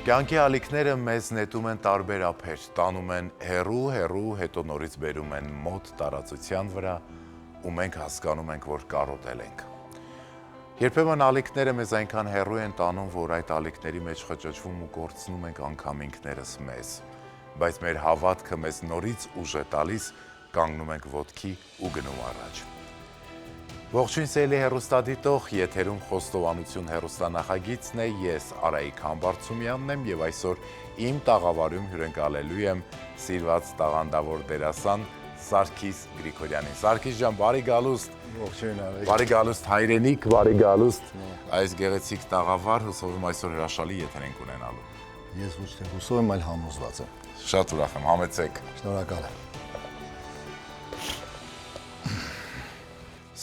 Կյանքի ալիքները մեզ նետում են տարբեր ափեր, տանում են հեռու, հետո նորից բերում են մոտ տարածության վրա ու մենք հասկանում ենք, որ կարոտել ենք։ Երբեմն ալիքները մեզ այնքան հեռու են տանում, որ այդ ալիքների մեջ խճճվում ու կորցնում ենք անգամ ինքներս մեզ, բայց մեր հավատքը մեզ նորից ուժ է տալիս, կանգնում ենք ոտքի ու գնում առաջ։ Ողջույն սիրելի հեռուստադիտող, եթերում խոստովանություն հեռուստանախագիծն է, ես Արայիկ Համբարձումյանն եմ եւ այսօր իմ տաղավարում հյուրընկալելու եմ սիրված տաղանդավոր դերասան Սարգիս Գրիգորյանին։ Սարգիս ջան, բարի գալուստ։ Ողջույն Արայիկ։ Բարի գալուստ հայրենիք, բարի գալուստ այս գեղեցիկ տաղավար, հուսով եմ այսօր հրաշալի եթեր ենք ունենալու։ Ես ոչ թե հուսով եմ, այլ համոզված եմ։ Շատ ուրախ եմ, համեցեք։ Շնորհակալ եմ։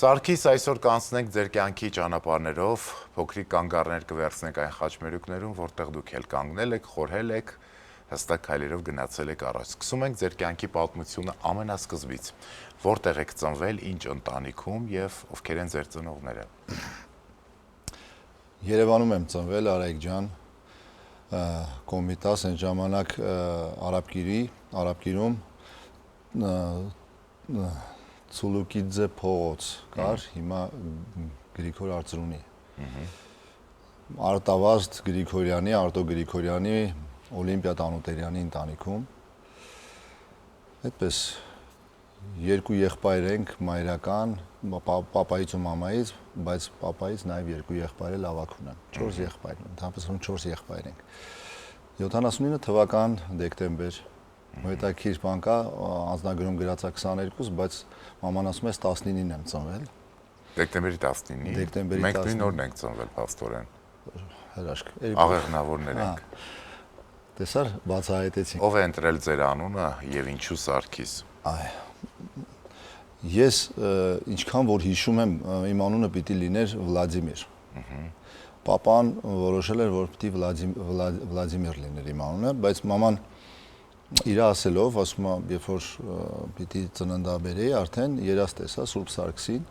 Սարգիս, այսօր կանցնենք ձեր կյանքի ճանապարհներով, փոքրիկ կանգառներ կվերցնենք այն խաչմերուկներում, որտեղ դուք էլ կանգնել եք, խորհել եք, հստակ քայլերով գնացել եք առաջ։ Սկսում ենք ձեր կյանքի պատմությունը ամենասկզբից։ Որտեղ եք ծնվել, ինչ ընտանիքում եւ ովքեր են ձեր ծնողները։ Երևանում եմ ծնվել, Արայիկ ջան, Կոմիտաս այն ժամանակ Արաբկիրում Ցուլուկիձե փողոց կար, հիմա Գրիգոր Արծրունի։ Արտավազդ Գրիգորյանի, Արտո Գրիգորյանի, Օլիմպիա Տանուտերյանի ընտանիքում։ Այդպես երկու եղբայր ենք, մայրական, պապայից ու մամայից, բայց պապայից նաև երկու եղբայր էլ ավագ ունեն։ 4 եղբայր, ընդհանրապես 4 եղբայր ենք։ 79 թվական դեկտեմբեր Հետաքրքիր բան կա, անձնագրում գրած է 22, բայց մաման ասում է 19-ին եմ ծնվել։ Դեկտեմբերի 19-ին։ Դեկտեմբերի 19-ին։ Մենք նույն օրն ենք ծնվել, փաստորեն։ Հրաշք։ Աղեղնավորներ ենք։ Տեսար, բացահայտեցինք։ Ով է ընտրել ձեր անունը եւ ինչու Սարգիս։ Ես ինչքան որ հիշում եմ, իմ անունը պիտի լիներ Վլադիմիր։ Պապան որոշել էր, որ պիտի Վլադիմիր լիներ իմ անունը, բայց մաման իր ասելով, ասում է, երբ որ պիտի ծննդաբերեի, արդեն երազ տեսա Սուրբ Սարգսին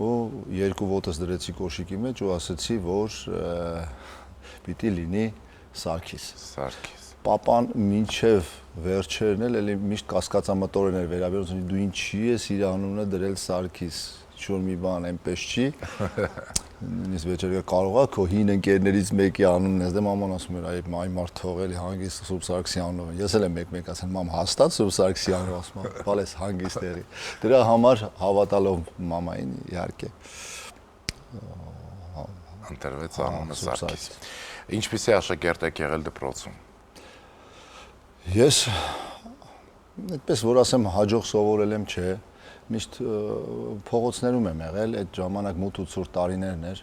ու երկու ոտս դրեցի կոշիկի մեջ ու ասացի, որ պիտի լինի Սարգիս։ Սարգիս։ Պապան մինչև վերջերն էլ միշտ կասկածամտորեն էր վերաբերում, դու ինչի ես իր անունը դրել Սարգիս, ինչ-որ մի բան այնպես չի։ Նույնիսկ վեճերը կարող է քո հին ընկերներից մեկի անունն ես դեմ մաման ասում էր այ մարդ թողել հանգիստ Սուրբ Սարգսի անունով։ Ես էլ եմ մեկ ասել մամ հաստատ Սուրբ Սարգսի անունով ասում եմ, բալես հանգիստ եղի։ Դրա համար հավատալով մամային իհարկե ընտրվեց անունը Սարգիս։ Ինչպիսի աշակերտ եք եղել դպրոցում։ Ես այդպես որ ասեմ հաջող սովորել եմ, չէ, միշտ փողոցներում եմ եղել, այդ ժամանակ մութ ու ցուրտ տարիներն էր,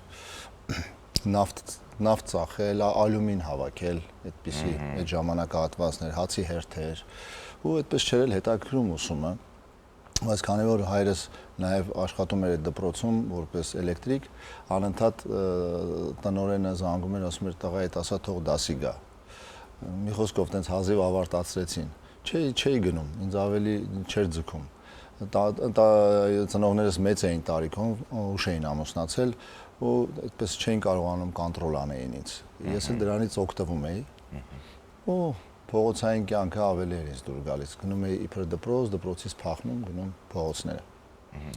նավթ ծախել, ալյումին հավաքել, այդպիսի այդ ժամանակահատվածներ, հացի հերթեր, ու այդպես չէր էլ հետաքրում ուսումը, բայց քանի որ հայրս նաև աշխատում էր այդ դպրոցում որպես էլեկտրիկ, անընդհատ տնօրենը զանգում էր, ասում էր տղա այդ ասա թող դասի գա։ Մի խոսքով տենց հազիվ ավարտացրեցին։ Չէի գնում, ինձ ավելի չէր ձգում։ Ծնողներս մեծ էին տարիքում, ուշ էին ամուսնացել ու այդպես չէին կարողանում կոնտրոլ անեին ինձ։ Ես էլ դրանից օգտվում էի։ Ու փողոցային կյանքը ավելի էր ինձ դուր գալիս։ Գնում էի իբր դպրոց, դպրոցից փախնում, գնում փողոցները։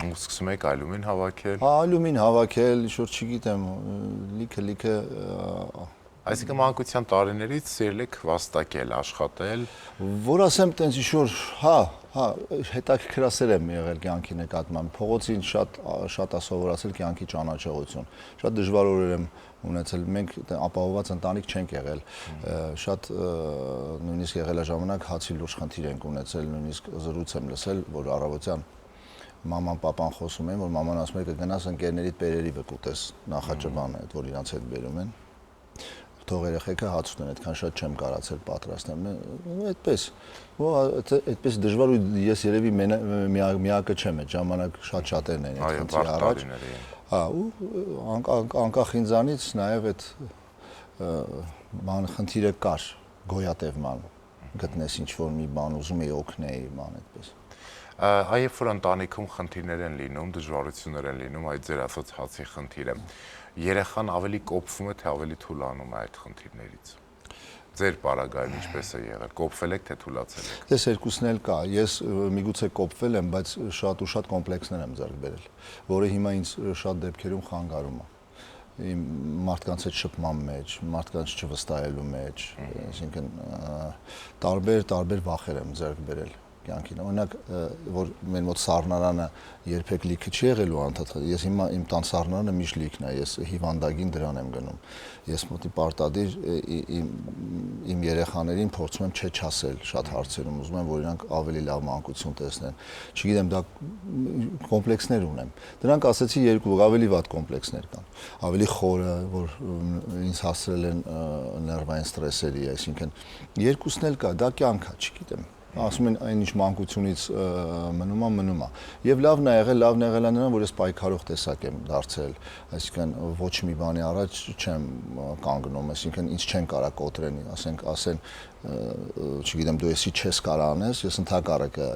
Ու սկսում եք ալյումին հավաքել։ Ալյումին հավաքել, ինչ-որ չգիտեմ, լիքը Այսինքն մանկության տարիներից սիրել եք վաստակել, աշխատել։ Որ ասեմ, տենց ինչ-որ, հետաքրքրասեր եմ եղել կյանքի նկատմամբ։ Փողոցին շատ ասովորացել կյանքի ճանաչողություն։ Շատ դժվար օրեր եմ ունեցել։ Մենք ապահովված ընտանիք չենք եղել։ Շատ նույնիսկ եղել է ժամանակ հացի լուրջ խնդիր ենք ունեցել, նույնիսկ զրույց եմ լսել, որ առավոտյան մաման պապան խոսում են, որ մաման ասում է կգնաս ընկերներիդ բերերի վկուտես նախաճբանը, այդ որ իրանց հետ բերում են։ Թող երեխեքը հաց ուտեն, այդքան շատ չեմ կարացել պատրաստել։ Այդպես։ Այդպես դժվար ու ես երևի միակը չեմ, այդ ժամանակ շատ-շատերն են այդ խնդրի առաջ։ Ու անկախ ինձանից նաև այդ բան խնդիրը կար, գոյատևման, գտնես ինչ-որ մի բան ուզում էի օգնեի, բան այդպես։ Երբ որ ընտանիքում խնդիրներ են լինում, դժվարություններ են լինում, այդ ձեր ասած հացի խնդիրը, երեխան ավելի կոփվում է, թե ավելի թուլանում է այդ խնդիրներից։ Ձեր պարագայում ինչպես է եղել, կոփվել եք թե թուլացել եք։ Դες երկուսն էլ կա։ Ես միգուցե կոփվել եմ, բայց շատ ու շատ կոմպլեքսներ եմ ձեռք բերել, որը հիմա ինձ շատ դեպքերում խանգարում է։ Իմ մարդկանց հետ շփման մեջ, մարդկանց չվստահելու մեջ, այսինքն տարբեր վախեր եմ ձեռք բերել կյանքին։ Օրինակ, որ մեր մոտ սառնարանը երբեք լիքը չի եղել ու անդադ։ Ես հիմա իմ տան սառնարանը միշտ լիքն է, ես հիվանդագին դրան եմ գնում։ Ես մոտի պարտադիր իմ երեխաներին փորձում եմ չչասել շատ հարցերում, ուզում եմ, որ իրանք ավելի լավ մանկություն տեսնեն։ Չգիտեմ, դա կոմպլեքսներ ունեմ։ Դրանք ասեցի երկու ավելի վատ կոմպլեքսներ կան։ Ավելի խորը, որ ինձ հասցրել են ներվային ստրեսերի, այսինքն երկուսն էլ կա, դա կյանք է, չգիտեմ։ Ասում են այնինչ մանկությունից մնում է։ Եվ լավն է եղել նրան, որ ես պայքարող տեսակ եմ դարձել, այսինքն ոչ մի բանի առաջ չեմ կանգնում, այսինքն ինձ չեն կարա կոտրեն, ասեն, չգիտեմ, դու էսի չես կարա անես, ես ընդհակառակը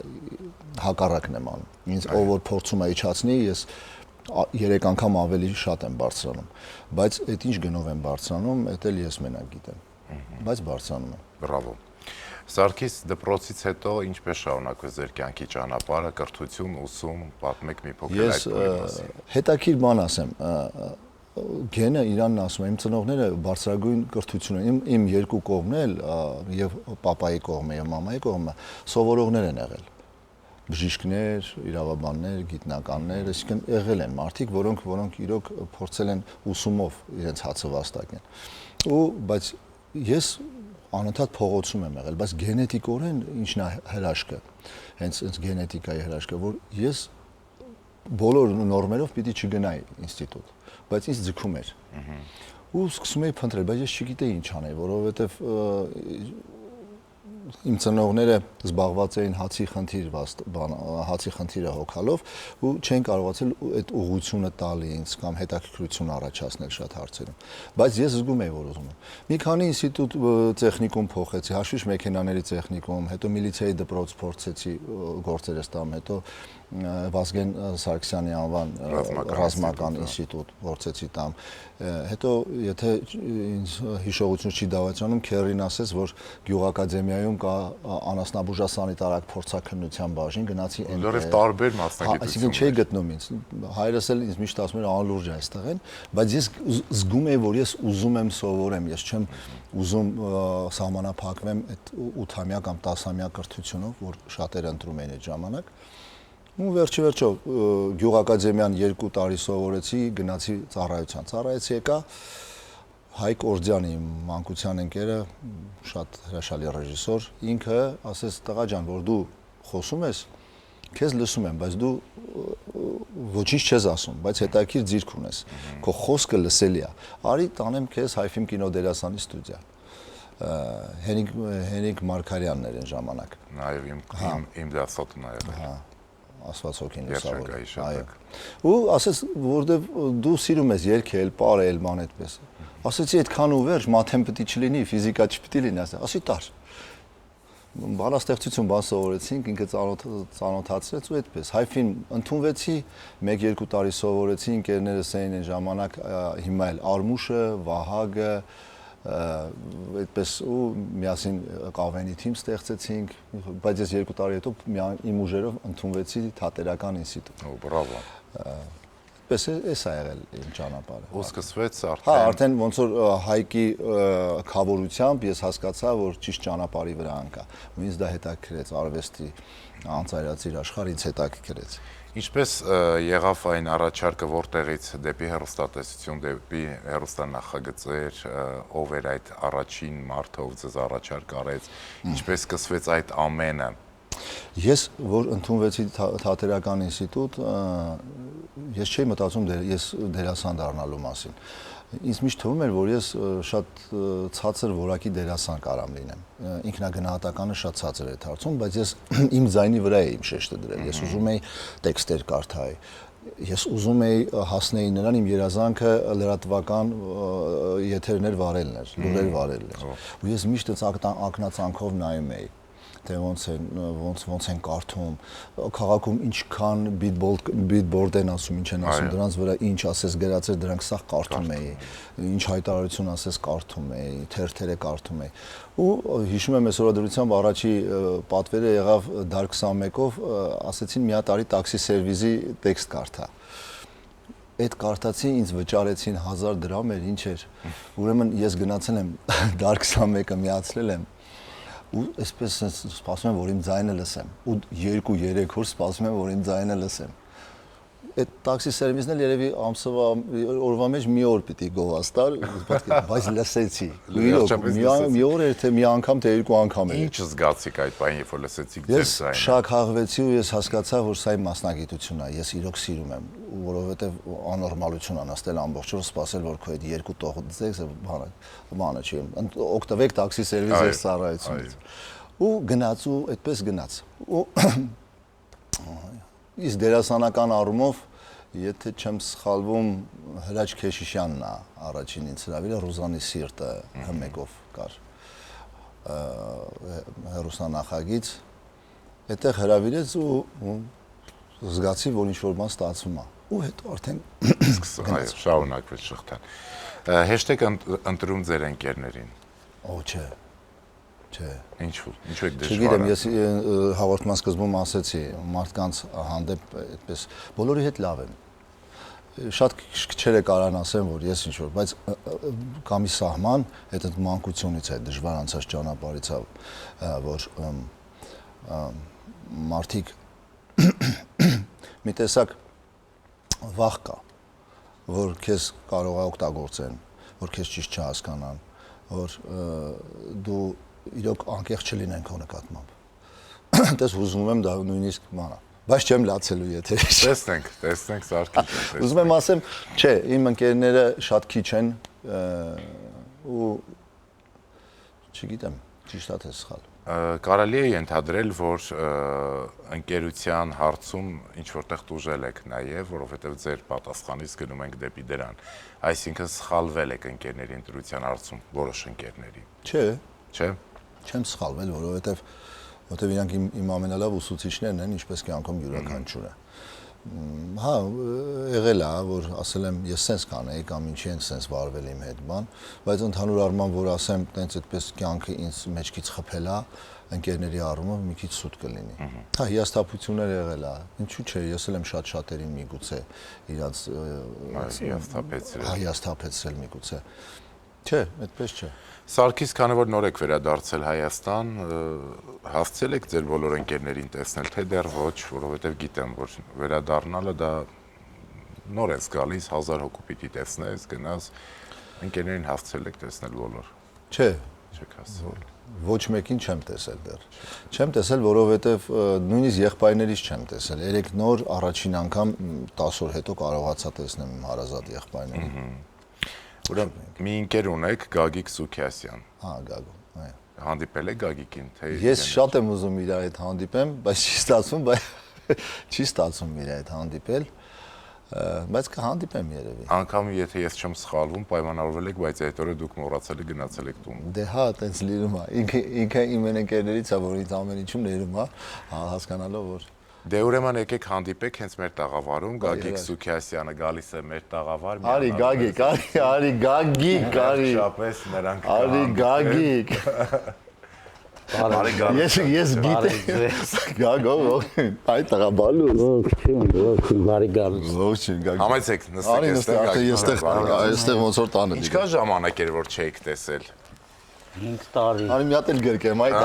հակառակն եմ անում։ Ինձ ով որ փորձում է իջացնի, ես 3 անգամ ավելի շատ եմ բարձրանում, բայց այդ ինչ գնով եմ բարձրանում, դա էլ ես մենակ գիտեմ, բայց բարձրանում եմ։ Բրավո։ Սարգիս, դպրոցից հետո ինչպես շարունակվեց ձեր կյանքի ճանապարհը, կրթություն, ուսում, պատմեք մի փոքր այդ մասին։ Հետաքրքիր բան ասեմ, գենը Իրանն ասում է, իմ ծնողները բարձրագույն կրթություն են, իմ երկու կողմն էլ, եւ պապայի կողմը եւ մամայի կողմը սովորողներ են եղել։ Բժիշկներ, իրավաբաններ, գիտնականներ, այսինքն եղել են մարդիկ, որոնք իրոք փորձել են ուսումով իրենց հացը վաստակեն։ Բայց ես անընդհատ փողոցում եմ եղել, բայց գենետիկորեն ինչն է հրաշքը, հենց գենետիկայի հրաշքը, որ ես բոլոր նորմերով պիտի չգնայի ինստիտուտ, բայց ինձ ձգում էր։ Ու սկսում էի փնտրել, բայց ես չգիտեի ինչ անել, որովհետև իմ ծնողները զբաղված էին հացի խնդիրը հոգալով ու չեն կարողացել այդ ուղղությունը տալ ինձ կամ հետաքրքրություն առաջացնել շատ հարցերում, բայց ես զգում էի, որ ուզում եմ։ Մի քանի ինստիտուտ տեխնիկում փոխեցի, հաշվիչ մեքենաների տեխնիկում, հետո միլիցիայի դպրոց փորձեցի գործերս տամ, հետո Վազգեն Սարգսյանի անվան ռազմական ինստիտուտ փորձեցի տամ։ Հետո եթե ինձ հիշողություն չի դավաճանում, Քերին ասեց, որ գյուղակադեմիայում կա անասնաբուժասանիտարակ փորձաքննության բաժին, գնացի այնտեղ տարբեր մասնագիտություններ։ Այսինքն չէի գտնում ինձ։ Հայրս էլ ինձ միշտ ասում էր անլուրջ է այստեղ են, բայց ես զգում էի, որ ես ուզում եմ սովորեմ, ես չեմ ուզում սահմանափակվեմ այդ 8-ամյա կամ 10-ամյա կրթությունով, որ շատերը ընտրում էին այդ ժամանակ։ Ու վերջիվերջո գյուղակադեմիան 2 տարի սովորեցի, գնացի ծառայության։ Ծառայեցի եկա Հայկ Օրդյանի մանկության ընկերը, շատ հրաշալի ռեժիսոր, ինքը ասեց տղա ջան, որ դու խոսում ես, քեզ լսում եմ, բայց դու ոչինչ չես ասում, բայց հետաքրքիր ձիրք ունես։ Քո խոսքը լսելի է։ Արի տանեմ քեզ Հայֆիլմ կինոդերասանի ստուդիա։ Հենիկ Մարգարյանն էր այն ժամանակ։ Նաև իմ դասատուն ա եղել։ Աստված հոգին լուսավոր։ Այո։ Ու ասես, որովհետև դու սիրում ես երգել, պարել, ման այդպես։ Ասեցի այդքան ու վերջ, մաթեմ պիտի չլինի, ֆիզիկա չպիտի լինի, ասի տար։ Բանաստեղծություն բան սովորեցինք, ինքը ծանոթացրեց ու այդպես։ Հայֆին ընդունվեցի, 1-2 տարի սովորեցի, ընկերներս էին այն ժամանակ, հիմա էլ Արմուշը, Վահագը, այդպես ու միասին կավենի թիմ ստեղծեցինք, բայց ես 2 տարի հետո իմ ուժերով ընդունվեցի թատերական ինստիտուտ։ Բրավո։ Այդպես էս է եղել իմ ճանապարհը։ Ու սկսվեց արդեն։ Հա, արդեն ոնց որ Հայկի խավորությամբ ես հասկացա, որ ճիշտ ճանապարհի վրա անկա։ Ու ինձ դա հետաքրքրեց, արվեստի անծայրածիր աշխարհ ինձ հետաքրքրեց։ Ինչպես եղավ այն առաջարկը, որտեղից դեպի հեռուստատեսություն, դեպի հեռուստանախագծեր, ով էր այդ առաջին մարդը, ով ձեզ առաջարկ արեց, ինչպես սկսվեց այդ ամենը։ Ես որ ընդունվեցի թատերական ինստիտուտ, ես չէի մտածում ես դերասան դառնալու մասին։ Ինձ միշտ թվում էր, որ ես շատ ցածր որակի դերասան կարամ լինեմ։ Ինքնագնահատականը շատ ցածր էր դարձում, բայց ես իմ ձայնի վրա էի իմ շեշտը դրել։ Ես ուզում էի տեքստեր կարդալ։ Ես ուզում էի հասնել նրան, իմ երազանքը լրատվական եթերներ վարելն էր, լուրեր վարելն էր։ Ու ես միշտ ակնածանքով նայում էի։ թե ոնց են կարդում, քաղաքում ինչքան բիլբորդ են ասում, ինչ են ասում, դրանց վրա ինչ ասես գրած էր, դրանք սա կարդում էի, ինչ հայտարարություն ասես կարդում էի, թերթերը կարդում էի։ Ու հիշում եմ այս օրադրությամբ առաջի պատվերը եղավ դար 21-ով, ասեցին մի հատ արի տաքսի սերվիզի տեքստ կարդա։ Այդ կարդացի ինձ վճարեցին 1000 դրամ էր, ինչ էր։ Ուրեմն ես գնացել եմ դար 21-ը միացրել եմ ու այսպես սպասում եմ, որ իմ ձայնը լսեմ։ Ու 2-3 օր սպասում եմ, որ իմ ձայնը լսեմ։ Այդ տաքսի սերվիսն էլ երևի ամսվա օրվա մեջ մի օր պիտի գովաստար, բայց լսեցի։ Մի օր էր թե մի անգամ թե երկու անգամ էր։ Ինչ զգացիք այդ բանը, երբ որ լսեցիք ձեր ձայնը։ Ես շակ հաղվեցի ու ես հասկացա, որ սա իմ մասնագիտությունն է, ես իրոք սիրում եմ, որովհետև աննորմալություն անաստել ամբողջ օր սպասել, որ քո այդ երկու տողից բանը չի։ Օգտվեք տաքսի սերվիսի ծառայությունից։ Ու գնաց ու այդպես գնաց։ Իսկ դերասանական առումով, եթե չեմ սխալվում, Հրաչ Քեշիշյանն է առաջին ինձ հրավիրել, Ռուզանի սիրտը Հ1-ով կար հեռուստանախագիծ, այդտեղ հրավիրեց ու զգացի, որ ինչ-որ բան ստացվում է։ Ու հետո արդեն շարունակվեց շղթան։ Հեշտեք ընտրում ձեր ընկերներին։ Օ, չէ։ Չէ։ Ինչու է դժվար։ Չգիտեմ, ես հաղորդման սկզբում ասեցի, մարդկանց հանդեպ այդպես բոլորի հետ լավ եմ։ Շատ քչերը կարան ասեն, որ ես ինչ-որ, բայց կա մի սահման, այդ մանկությունից է, դժվար անցած ճանապարհից է, որ մարդիկ մի տեսակ վախ կա, որ քեզ կարող է օգտագործեն, որ քեզ ճիշտ չհասկանան, որ դու իրոք անկեղծ չլինեն քո նկատմամբ։ Դες ուզում եմ դա նույնիսկ մանա, բայց չեմ լացելու եթե։ Տեսնենք Սարգիս։ Ուզում եմ ասեմ, չէ, իմ ընկերները շատ քիչ են ու չգիտեմ, ճիշտ է թե սխալ։ Կարելի է ենթադրել, որ ընկերության հարցում ինչ որտեղ տուժել եք նաև, որովհետև ձեր պատասխանից գնում ենք դեպի դրան։ Այսինքն սխալվել եք ընկերների ընտրության հարցում որոշ ընկերների։ Չէ։ Չեմ սխալվել, որովհետև իրանք իմ ամենալավ ուսուցիչներն են, ինչպես կյանքում յուրաքանչյուրը։ Հա, եղել է, որ ասել եմ, ես սենց կանեի կամ ինչի են սենց վարվել իմ հետ բան, բայց ընդհանուր առմամբ, որ ասեմ, տենց այդպես կյանքը ինձ մեջքից խփել է, ընկերների առումով մի քիչ սուտ կլինի։ Հա, հիասթափություններ եղել է։ Ինչու՞ չէ, ես էլ եմ շատ-շատերին միգուցե իրանց հիասթափեցրել միգուցե։ Չէ, այդպես չէ։ Սարգիս, քանի որ նոր եք վերադարձել Հայաստան, հասցել եք ձեր բոլոր ընկերներին տեսնել, թե դեռ ոչ, որովհետև գիտեմ, որ վերադառնալը դա նոր է գալիս, 1000 հոգու պիտի տեսնես, գնաս, ընկերներին հասցել եք տեսնել բոլոր։ Չէ, չեք հասցել։ Ոչ մեկին չեմ տեսել դեռ։ Չեմ տեսել, որովհետև նույնիսկ եղբայրներից չեմ տեսել։ Երեք նոր առաջին անգամ 10 օր հետո կարողացա տեսնեմ իմ հարազատ եղբայրներին։ Ուրեմն մի ընկեր ունեք Գագիկ Սուքիասյան։ Հա, Գագո, այո։ Հանդիպել եք Գագիկին, թե ես շատ եմ ուզում իր հետ հանդիպեմ, բայց չի ստացվում իր հետ հանդիպել, բայց կհանդիպեմ երևի։ Անգամ եթե ես չեմ սխալվում, պայմանավորվել եք, բայց այդ օրը դուք մոռացել եք գնացել եք տուն։ Դե հա, տենց լինում է։ Ինքը իմ ընկերներից է, որ ինձ ամեն ինչում ներում է, հասկանալով որ Դե ուրեմն եկեք հանդիպեք հենց մեր տաղավարում, Գագիկ Սուքիասյանը գալիս է մեր տաղավար։ Արի Գագիկ, արի Գագիկ, արի։ Շապես նրանք։ Արի Գագիկ։ Ես գիտեմ։ Գագո, այդ տաղաբալու։ Բարի գալուս։ Ողջույն, Գագիկ։ Համեցեք, նստեք այստեղ ոնց որ տանը։ Ինչքան ժամանակ էր որ չէիք տեսել։ 5 տարի։ Արի մի հատ էլ գրկեմ, այդ։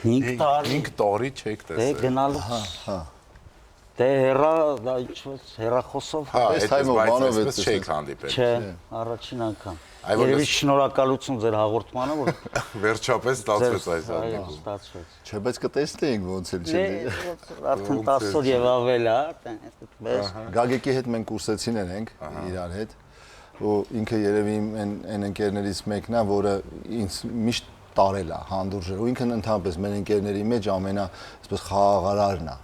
5 տարի։ 5 տարի չէիք Դե տեսել։ գնալու։ Հա։ Դե հերա, դա ինչ-որ հերախոսով։ Հա, այս թայմով բանով այդպես չէիք հանդիպել։ Չէ, առաջին անգամ։ Երևի շնորհակալություն ձեր հաղորդմանը, որ Վերջապես ստացվեց այս հանդիպումը։ Ստացվեց։ Չէ, բայց կտեսնեինք ոնց էլ չի։ Արդեն 10 օր եւ ավել է, այդպես։ Գագիկի հետ մենք կուրսեցին ենք իրար հետ ու ինքը երևի այն ընկերներից մեկն է, որը ինձ միշտ տարել է հանդուրժել ու ինքն ընդհանրապես մեր ընկերների մեջ ամենա այսպես խաղաղարարն է,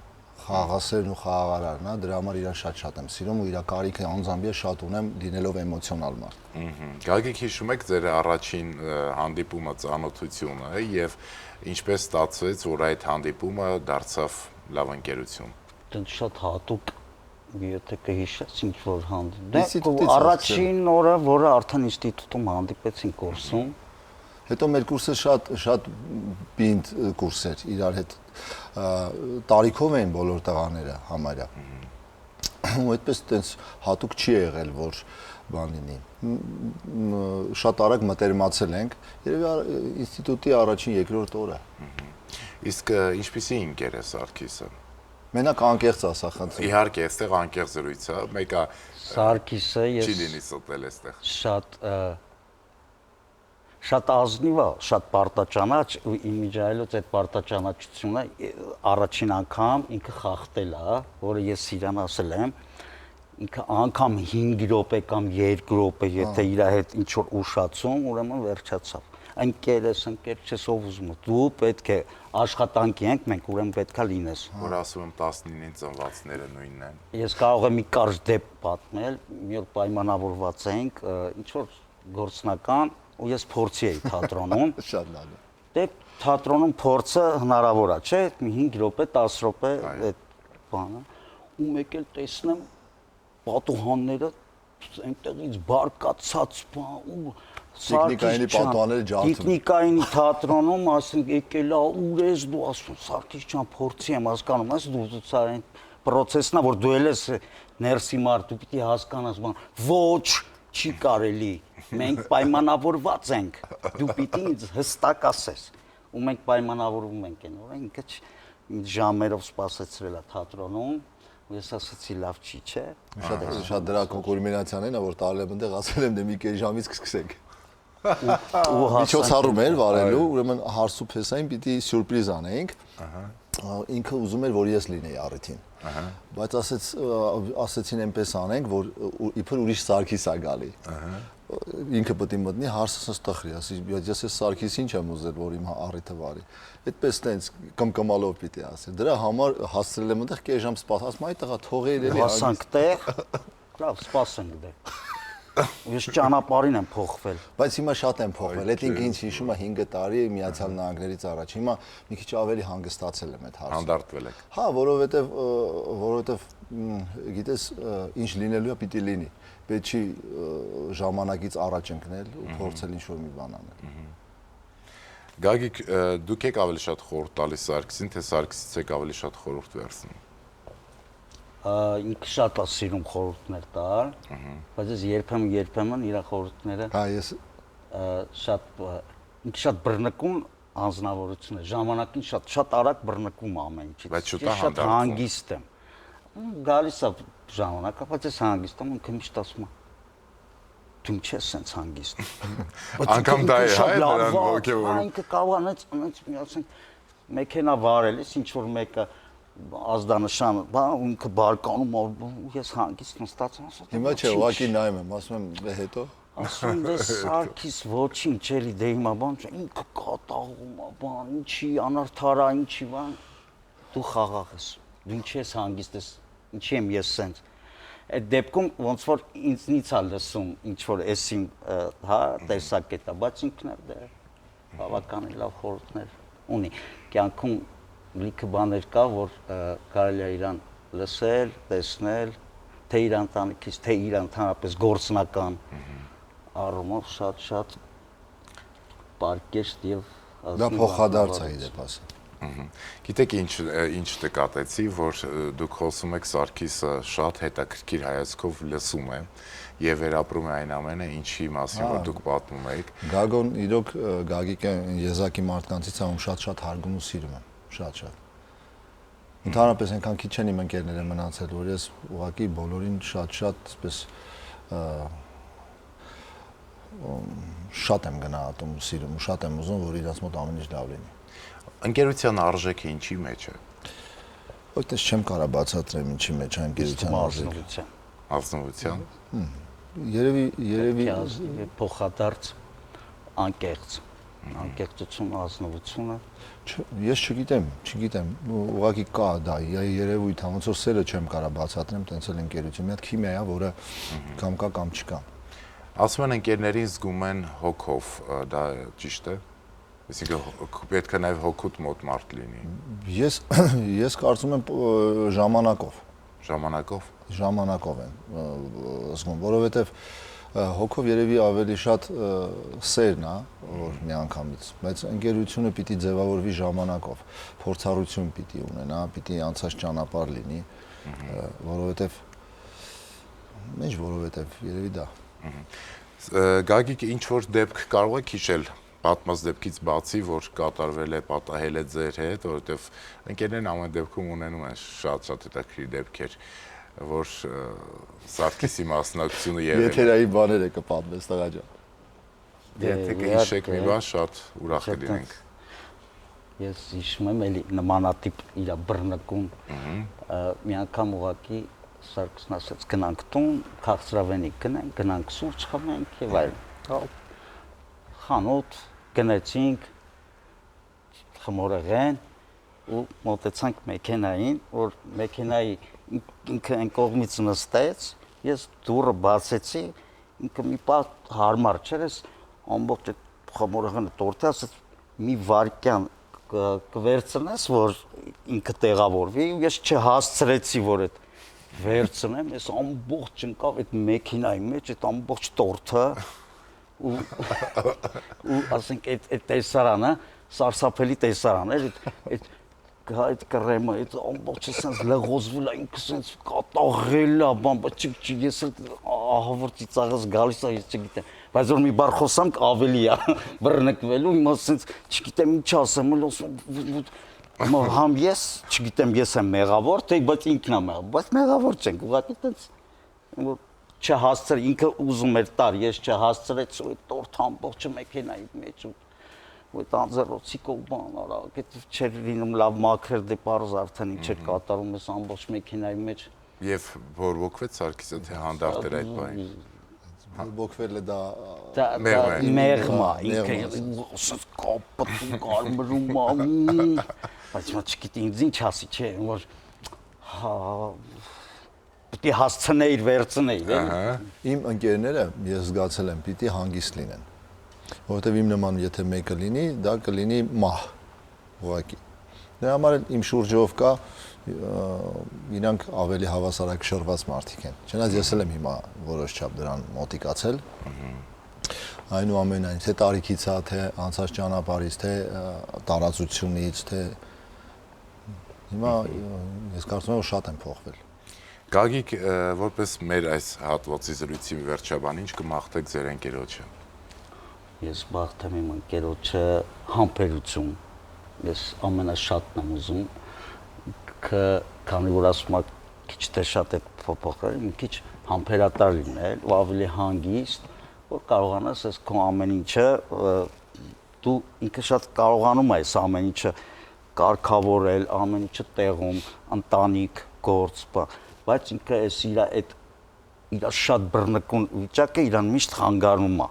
խաղաղասերն ու խաղաղարարն է, դրա համար իրան շատ եմ սիրում ու իր կարիքը անձամբ շատ ունեմ լինելով էմոցիոնալ մարդ։ Գագիկ, հիշում եք ձեր առաջին հանդիպումը, ծանոթությունը եւ ինչպես ստացվեց, որ այդ հանդիպումը դարձավ լավ ընկերություն։ Դա շատ հատուկ, եթե կհիշես ինչ որ հանդիպում։ Առաջին օրը, որը արդեն ինստիտուտում հանդիպեցինք կուրսում, հետո մեր կուրսը շատ բինդ կուրս էր, իրար հետ տարիքով էին բոլոր տղաները համարյա։ Ու այդպես տենց հատուկ չի եղել, որ բան լինի։ Շատ արագ մտերմացել ենք, երևի ինստիտուտի առաջին երկրորդ օրը։ Իսկ ինչպիսի ընկեր է Սարգիսը։ Մենակ անկեղծ ասա խնդրեմ։ Իհարկե, այստեղ անկեղծ զրույց է, մեկը Սարգիսը չի լինի ստել այստեղ։ Շատ ազնիվ է, շատ պարտաճանաչ ու իմիջայլոց այդ պարտաճանաչությունը առաջին անգամ ինքը խախտել է, որը ես իրան ասել եմ, ինքը անգամ 5 րոպե կամ 2 րոպե, եթե իր հետ ինչ որ ուշացում, ուրեմն վերջացավ։ Ընկերես, ընկեր չես ով ուզում, դու պետք է աշխատանքի ենք, մենք ուրեմն պետքա լինես։ Որ ասում եմ 19-ին ծնվածները նույնն են։ Ես կարող եմ մի կարճ դեպք պատմել, մի օր պայմանավորված էինք, ինչ որ գործնական ու ես փորձի էի թատրոնում։ Շատ լավ։ Դե թատրոնում փորձը հնարավոր է, չէ՞, 5 րոպե, 10 րոպե այդ բանը։ Ու մեկ էլ տեսնեմ պատուհանները այնտեղից բարկացած բան ու Տեխնիկայինի պատուհանները ջարդում։ Տեխնիկայինի թատրոնում ասենք եկել է ուր ես դու ասում Սարգիս ջան փորձի եմ հասկանում ես դու սա այն process-ն է որ դու ես ներսի մարդ դու պիտի հասկանաս բան ոչ չի կարելի մենք պայմանավորված ենք դու պիտի ինձ հստակ ասես ու մենք պայմանավորվում ենք այն օրը ինքը ժամերով սպասեցրել է թատրոնում ես ասացի լավ չի չէ շատ դրա կոմբինացիան է որ տարել եմ այնտեղ ասել եմ դե մի կես ժամից կսկսենք միջոցառում էր վարելու ուրեմն հարսու փեսային պիտի սյուրպրիզ անեինք ինքը ուզում էր որ ես լինեի առիթին բայց ասեցին այնպես անենք որ իբր ուրիշ Սարգիս է գալի ինքը պետք է մտնի հարսը ստխրի ասի ես այս Սարգիսին չեմ ուզել որ իմ առիթը վարի այդպես տենց կմկմալով պիտի ասի դրա համար հասցրել եմ այնտեղ կես ժամ սպասած ասում այ տղա թողեի էլի հասանք տեղ լավ սպասենք դե ես ճանապարհին եմ փոխվել բայց հիմա շատ եմ փոխվել այդ ինքը ինձ հիշում է 5 տարի Միացյալ Նահանգներից առաջ հիմա մի քիչ ավելի հանգստացել եմ այդ հարցը հանդարտվել եք հա որովհետև գիտես ինչ լինելու է պիտի լինի պետք չի ժամանակից առաջ ընկնել ու փորձել ինչ-որ մի բան անել Գագիկ դուք եք ավելի շատ խորհուրդ տալիս Սարգսին թե Սարգսից եք ավելի շատ խորհուրդ վերցնում ինքը շատ է սիրում խորհուրդներ տալ բայց ես երբեմն իր խորհուրդները հա ես շատ բռնկում անձնավորություն է ժամանակին շատ արագ բռնկում ամեն ինչից բայց շուտ է շատ հանգիստ եմ գալիս է ժամանակը բայց ես հանգիստ եմ ինքը միշտ ասում է դու չես սենց հանգիստ անգամ դա է հայ նրան ոգևորում ինքը կարող է ասենք մեքենա վարելիս ինչ որ մեկը ազդանշան, բան ինքը բարկանում ես հանգիստ նստած եմ ասում հիմա չէ ուղղակի նայում եմ ասում եմ հետո ասում դե Սարգիս ոչինչ էլի դե հիմա բան ինքը կատաղում է բան ինչի անարդարա ինչի բան դու խաղաղ ես դու ինչ ես հանգիստ ես ինչի եմ ես սենց այդ դեպքում ոնց որ ինձնից է լսում ինչ որ էսին հա տեսակետա բայց ինքն էլ դե բավականին լավ խորհուրդներ ունի կյանքում լիքը բաներ կա, որ կարելի է իրան լսել, տեսնել, թե իր ընտանիքից, թե իր ընդհանրապես գործնական առումով շատ պարկեշտ եւ դա փոխադարձ է իդեպ ասա Գիտեք ինչ նկատեցի, որ դուք խոսում եք Սարգիսը շատ հետաքրքիր հայացքով լսում է եւ վերապրում է այն ամենը, ինչի մասին որ դուք պատմում եք։ Գագոն իրոք Գագիկը եզակի մարդկանցից է, ում շատ հարգում ու սիրում եմ, շատ։ Ընդհանրապես այնքան քիչ են իմ ընկերները մնացել, որ ես ուղղակի բոլորին շատ այսպես շատ եմ գնահատում ու սիրում ու շատ եմ ուզում, որ իրաց մոտ ամեն ինչ լավ լինի։ Ընկերության արժեքը ինչի մեջ է։ Այդպես չեմ կարող բացատրեմ ինչի մեջ է ընկերության արժեքը։ Ազնվության։ Երևի փոխադարձ անկեղծ։ անկեղծությունը, ազնվությունը։ Ես չգիտեմ, ուղղակի կա դա, երևույթ, ոնց որ սերը չեմ կարող բացատրեմ, տենց էլ ընկերություն, մի հատ քիմիա է, որը կամ կա կամ չկա։ Ասում են ընկերներին զգում են հոգով, դա ճիշտ է։ Այսինքն պետք է նաև հոգուտ մոտ մարդ լինի։ Ես կարծում եմ ժամանակով։ Ժամանակով են զգում, որովհետև հոգով երևի ավելի շատ սերն է, որ միանգամից, բայց ընկերությունը պիտի ձևավորվի ժամանակով, փորձառություն պիտի ունենա, պիտի անցած ճանապարհ լինի, որովհետև երևի դա։ Գագիկ, ինչ որ դեպք կարող եք հիշել պատմած դեպքից բացի, որ կատարվել է, պատահել է ձեր հետ, որովհետև ընկերներն ամեն դեպքում ունենում են շատ հետաքրքիր դեպքեր, որ Սարգիսի մասնակցությունը եղել է։ Եթերայի բաներ է կպատմես տղա ջան։ Եթե կհիշեք մի բան, շատ ուրախ կլինենք։ Ես հիշում եմ էլի նմանատիպ իր բռնկուն մի անգամ ուղակի Սարգսն ասաց գնանք տուն, քաղցրավենիք գնանք սուրճ խմենք եւ այլն։ Խանութ գնացինք խմորեղեն ու մոտեցանք մեքենային, որ մեքենայի ինքը այն կողմից նստեց, ես դուռը բացեցի, ինքը մի պատ հարմար չէր, ես ամբողջ այդ խմորեղենը տորթի, ասաց մի վարկյան կվերցնես, որ ինքը տեղավորվի, ես չհասցրեցի, որ այդ վերցնեմ, ես ամբողջ ընկավ այդ մեքենայի մեջ, այդ ամբողջ տորթը ու ասենք այդ տեսարանը, սարսափելի տեսարան էր, այդ կռեմը, այդ ամբողջը սենց լղոզվել է, ինքը սենց կատաղել է, բան, բայց ես ահավոր ծիծաղս գալիս է, ես չգիտեմ, բայց որ մի բառ խոսամ ավելի է բռնկվելու, հիմա սենց չգիտեմ ինչ ասեմ, համ ես, չգիտեմ ես եմ մեղավոր, թե բայց ինքն է մեղավոր, բայց մեղավոր չենք, ուղղակի տենց չհասցր, ինքը ուզում էր տար, ես չհասցրեցի, այդ տորթ ամբողջը մեքենայի մեջ ու այդ անձեռոցիկով բան արա, այդ չէր լինում լավ մաքրել դե պարզ արդեն ինչ էր կատարում ես ամբողջ մեքենայի մեջ։ Եվ բորբոքվեց Սարգիսը, թե հանդարտ էր այդ բանին։ Բորբոքվել է դա մեղմա, ինքը ասած կապտում կարմրում, բայց մա չգիտի ինձ ինչ ասի, չէ, որ պիտի հասցնեիր, վերցնեիր, Իմ ընկերները ես զգացել եմ, պիտի հանգիստ լինեն, որովհետև իմ նման եթե մեկը լինի, դա կլինի մահ, ուղղակի։ Դրա համար իմ շուրջով կա, իրանք ավելի հավասարակշռված մարդիկ են։ Չնայած ես էլ եմ հիմա որոշ չափ դրան մոտիկացել։ Այնուամենայնիվ, թե տարիքից է, թե անցած ճանապարհից, թե տարածությունից, թե հիմա ես կարծում եմ, որ շատ են փոխվել։ Գագիկ, որպես մեր այս հատվածի զրույցի վերջաբան, ինչ կմաղթեք ձեր ընկերոջը։ Ես բախտեմ իմ ընկերոջը համբերություն։ Ես ամենաշատն եմ ուզում, քանի որ ասում եք քիչ թե շատ այդ փոփոխել, մի քիչ համբերատար լինել ու ավելի հանգիստ, որ կարողանաս այս քո ամեն ինչը դու ինքը շատ կարողանում ես ամեն ինչը կարգավորել, ամեն ինչը տեղում, ընտանիք, գործ, բայց ինքը էս իր շատ բռնկուն վիճակը իրան միշտ խանգարում է։